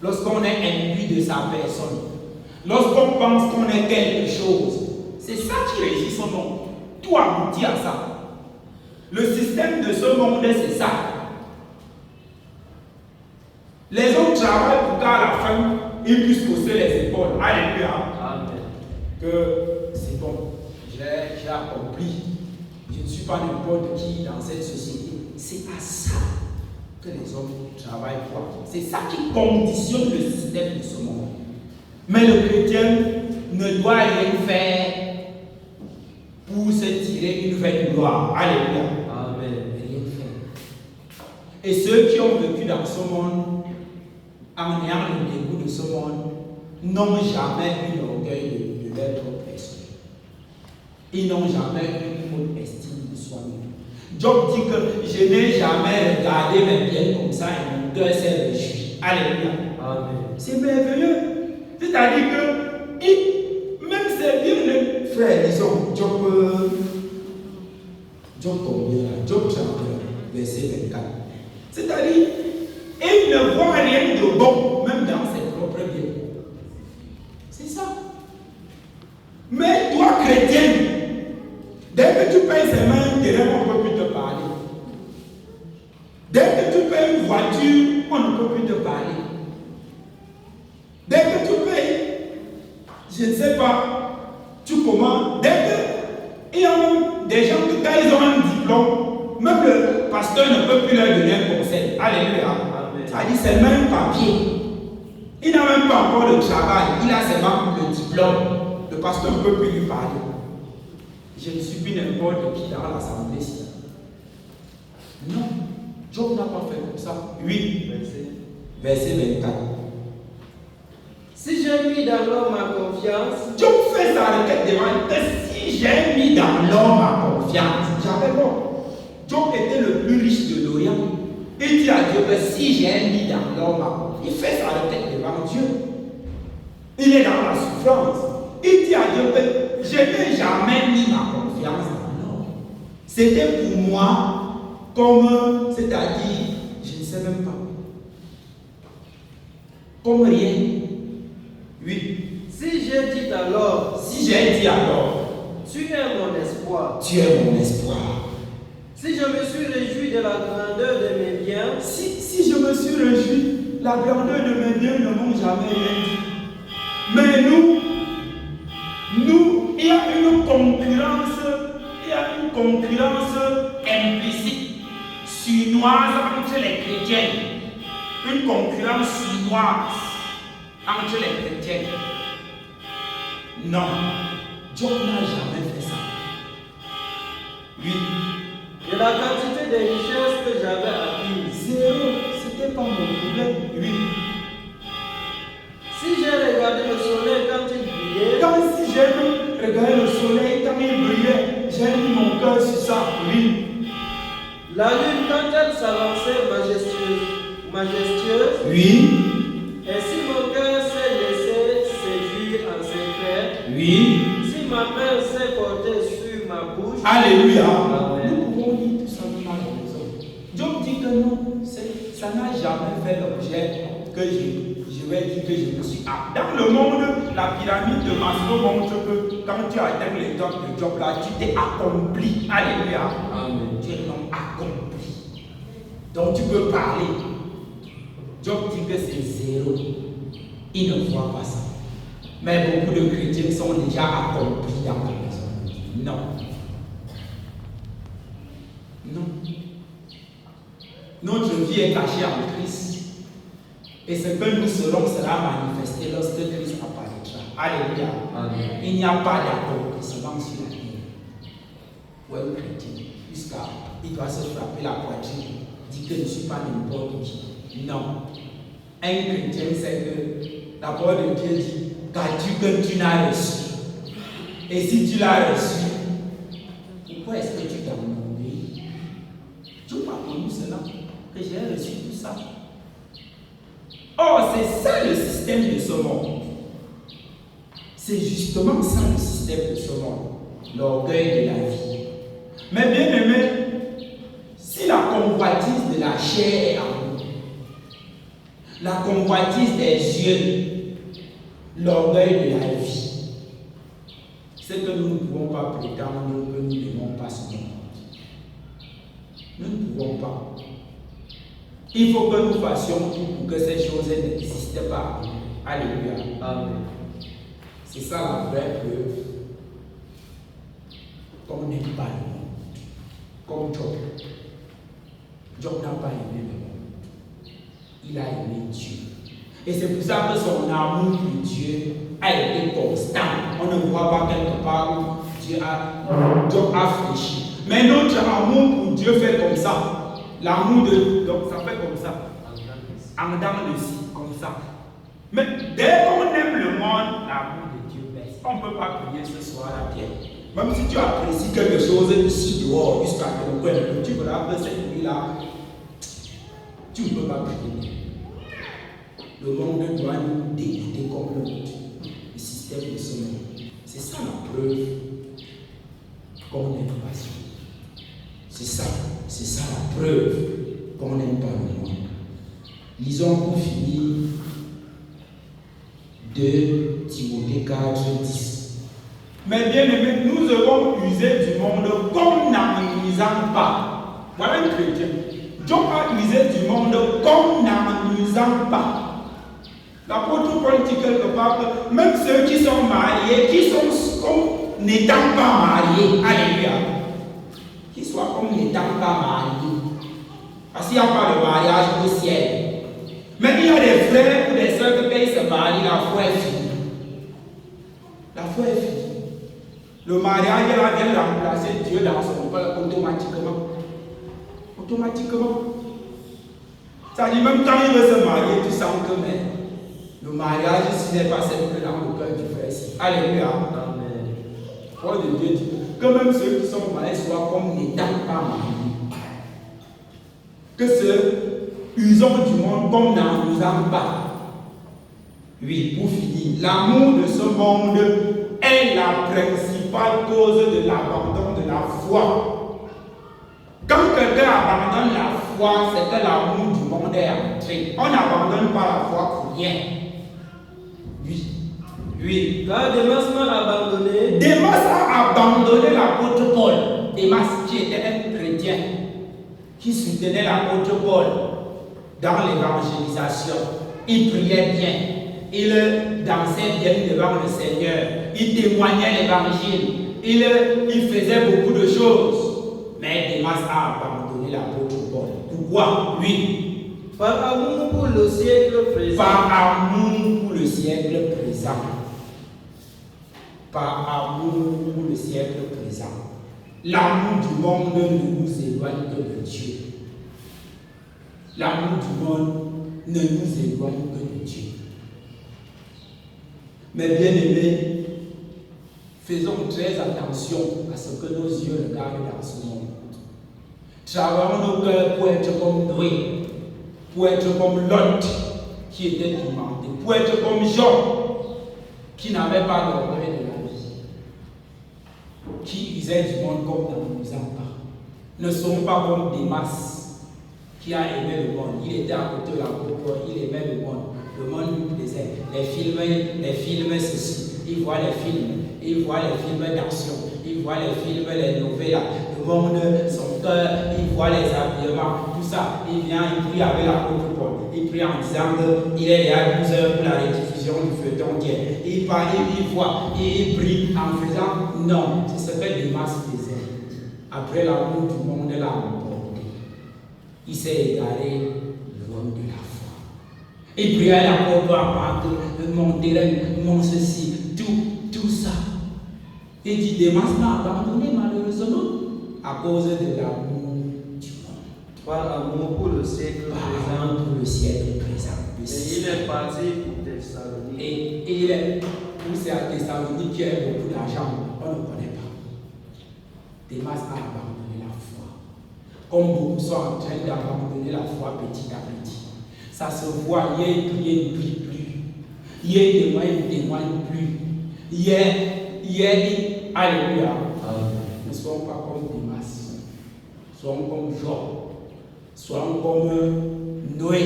lorsqu'on est imbu de sa personne, lorsqu'on pense qu'on est quelque chose. C'est ça qui régit son monde. Tout aboutit à ça. Le système de ce monde, c'est ça. Les hommes travaillent pour qu'à la fin, ils puissent pousser les épaules. Alléluia. Amen. Que c'est bon, j'ai accompli. Je ne suis pas n'importe qui dans cette société. C'est à ça que les hommes travaillent pour. C'est ça qui conditionne le système de ce monde. Mais le chrétien ne doit rien faire pour se tirer une vaine gloire. Alléluia. Amen. Rien faire. Et ceux qui ont vécu dans ce monde, en ayant le dégoût de ce monde, n'ont jamais eu l'orgueil de leur propre personne. Ils n'ont jamais eu une haute estime de soi-même. Job dit que je n'ai jamais regardé mes biens comme ça et mon cœur s'est réjoui. Alléluia. Amen. C'est merveilleux. C'est-à-dire que même ses biens, frère, disons, Job combien là? Job 31, verset 24. C'est-à-dire, il ne voit rien de bon, même dans ses propres biens. C'est ça. Mais toi, chrétien, dès que tu payes ses mains, on ne peut plus te parler. Dès que tu payes une voiture, on ne peut plus te parler. Dès que tu payes, je ne sais pas, tu commandes. Dès que il y a même des gens qui, quand ils ont un diplôme, même le pasteur ne peut plus leur donner un conseil. Alléluia. Ça dit c'est même papier. Il n'a même pas encore le travail, il a seulement le diplôme. Le pasteur ne peut plus lui parler. Je ne suis plus n'importe qui dans l'assemblée ici. Non, Job n'a pas fait comme ça. Oui, verset 24. Si j'ai mis dans l'homme ma confiance, Job fait sa requête devant que si j'ai mis dans l'homme ma confiance, j'avais bon. Job était le plus riche de l'Orient. Il dit à Dieu que si j'ai mis dans l'homme ma confiance, il fait sa requête devant Dieu. Il est dans la souffrance. Il dit à Dieu que je n'ai jamais mis ma confiance dans l'homme. C'était pour moi comme, c'est-à-dire, je ne sais même pas. Comme rien. Oui. si j'ai dit alors, Si j'ai dit alors, tu es mon espoir. tu es mon espoir. Si je me suis réjoui de la grandeur de mes biens, Si je me suis réjoui, la grandeur de mes biens ne m'ont jamais rien dit. Mais nous, il y a une concurrence implicite, suinoise entre les chrétiens. Une concurrence suinoise entre les chrétiens. Non, Dieu n'a jamais fait ça. Oui. de la quantité des richesses que j'avais acquises. Zéro, c'était pas mon problème. Oui. Si j'ai regardé le soleil quand il brillait, Quand si j'ai regardé le soleil, quand il brillait, j'ai mis mon cœur sur ça. Oui. la lune quand elle s'avançait majestueuse, Oui. et si mon cœur s'est laissé séduire en secret, Oui. si ma main s'est portée sur ma bouche, Alléluia. Amen. Nous pouvons lire tout ça dans la raison. Job dit que non, ça n'a jamais fait l'objet que je vais dire que je me suis. Dans le monde, la pyramide de Maslow montre que quand tu atteins l'étape de Job là, tu t'es accompli. Alléluia. Amen. Tu es un homme accompli. Donc tu peux parler. Job dit que c'est zéro. Il ne voit pas ça. Mais beaucoup de chrétiens sont déjà accomplis dans la maison. Non. Non. Notre vie est cachée en Christ. Et ce que nous serons sera manifesté lorsque Christ apparaîtra. Alléluia. Amen. Il n'y a pas d'accomplissement sur la terre. Pour un chrétien, jusqu'il doit se frapper la poitrine, dit que je ne suis pas n'importe qui. Non. Un chrétien sait que la parole de Dieu dit qu'as-tu que tu n'as reçu. Et si tu l'as reçu, pourquoi est-ce que tu t'ennuies? Tu n'as pas connu cela, que j'ai reçu tout ça. Or, c'est ça le système de ce monde. C'est justement ça le système de ce monde. L'orgueil de la vie. Mais bien aimé, si la convoitise la convoitise des yeux, l'orgueil de la vie. C'est que nous ne pouvons pas prétendre que nous n'aimons pas ce monde. Nous ne pouvons pas. Il faut que nous fassions tout pour que ces choses n'existent pas. Alléluia. Amen. C'est ça la vraie preuve. Qu'on n'aime pas le monde. Comme Job. Job n'a pas aimé le monde. Il a aimé Dieu. Et c'est pour ça que son amour pour Dieu a été constant. On ne voit pas quelque part où Dieu a fléchi. Mais notre amour pour Dieu fait comme ça. L'amour de... Donc ça fait comme ça. En dents de scie, comme ça. Mais dès qu'on aime le monde, l'amour de Dieu baisse. On ne peut pas prier ce soir à Pierre. Même si tu apprécies quelque chose ici dehors, jusqu'à ton coin, tu verras que cette nuit-là, tu ne peux pas prier. Le monde doit nous dégoûter comme le système de ce monde. C'est ça la preuve qu'on n'aime pas Dieu. C'est ça la preuve qu'on n'aime pas le monde. Lisons pour finir 2 Timothée 4, 10. Mais bien aimés, nous devons user du monde comme n'en usant pas. Voilà un chrétien. Dieu a usé du monde comme n'en usant pas. L'apôtre Paul dit quelque part que même ceux qui sont mariés, qui sont comme n'étant pas mariés, alléluia, qu'ils soient comme n'étant pas mariés. Parce qu'il n'y a pas de mariage au ciel. Mais il y a des frères ou des sœurs qui payent se marier, la foi est finie. La foi est finie. Le mariage vient remplacer Dieu dans son peuple automatiquement. Automatiquement. Ça dit même quand il veut se marier, tu sens que mais le mariage, ce n'est pas simple dans le cœur du frère. Alléluia. Amen. Paul de Dieu dit que même ceux qui sont mariés soient comme n'étant pas mariés. Que ceux usons du monde comme n'en usant pas. Oui, pour finir, l'amour de ce monde est la principale cause de l'abandon de la foi. Quand quelqu'un abandonne la foi, c'est que l'amour du monde est entré. On n'abandonne pas la foi pour rien. Oui. Car Démas m'a abandonné. Démas a abandonné l'apôtre Paul. Démas qui était un chrétien qui soutenait l'apôtre Paul dans l'évangélisation. Il priait bien. Il dansait bien devant le Seigneur. Il témoignait l'évangile. Il faisait beaucoup de choses. Mais Démas a abandonné l'apôtre Paul. Pourquoi? Oui. Par amour pour le siècle présent. Par amour pour le siècle présent. Par amour pour le siècle présent. L'amour du monde ne nous éloigne que de Dieu. L'amour du monde ne nous éloigne que de Dieu. Mais bien aimés, faisons très attention à ce que nos yeux regardent dans ce monde. Travaillons nos cœurs pour être comme Noé, pour être comme Lot, qui était tourmenté, pour être comme Job, qui n'avait pas d'orgueil de la vie, qui usait du monde comme dans nous en pas. Ne sommes pas comme Démas, qui a aimé le monde. Il était à côté de l'apôtre, il aimait le monde. Le monde lui plaisait. Les films, ceci. Il voit les films d'action. Il voit les films, les nouvelles. Le monde, son cœur, il voit les habillements, tout ça. Il vient, il prie avec l'apôtre Paul. Il prie en disant qu'il est là 12 heures pour la rediffusion du feuilleton d'hier. Il parle, il voit, il prie en faisant non. C'est ce que Démas faisait. Après l'amour du monde l'a emporté. Il s'est égaré loin de la foi. Il priait à l'apôtre Amand, mon terrain, mon ceci, tout ça. Il dit Démas m'a abandonné malheureusement à cause de l'amour du monde. Par amour pour le siècle présent. Pour le siècle présent. Et il est parti pour Thessalonique. Et il est poussé à Thessalonique qui a beaucoup d'argent. On ne connaît pas. Démas a abandonné la foi. Comme beaucoup sont en train d'abandonner la foi petit à petit. Ça se voit, hier il ne prie plus. Hier il ne témoigne plus. Hier, alléluia. Ne soyons pas comme Démas. Soyons comme Job. Soyons comme Noé.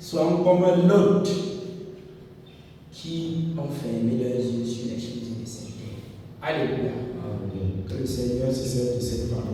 soyons comme Lot qui ont fermé leurs yeux sur les choses de cette terre. Alléluia. Que le Seigneur se serve de cette parole.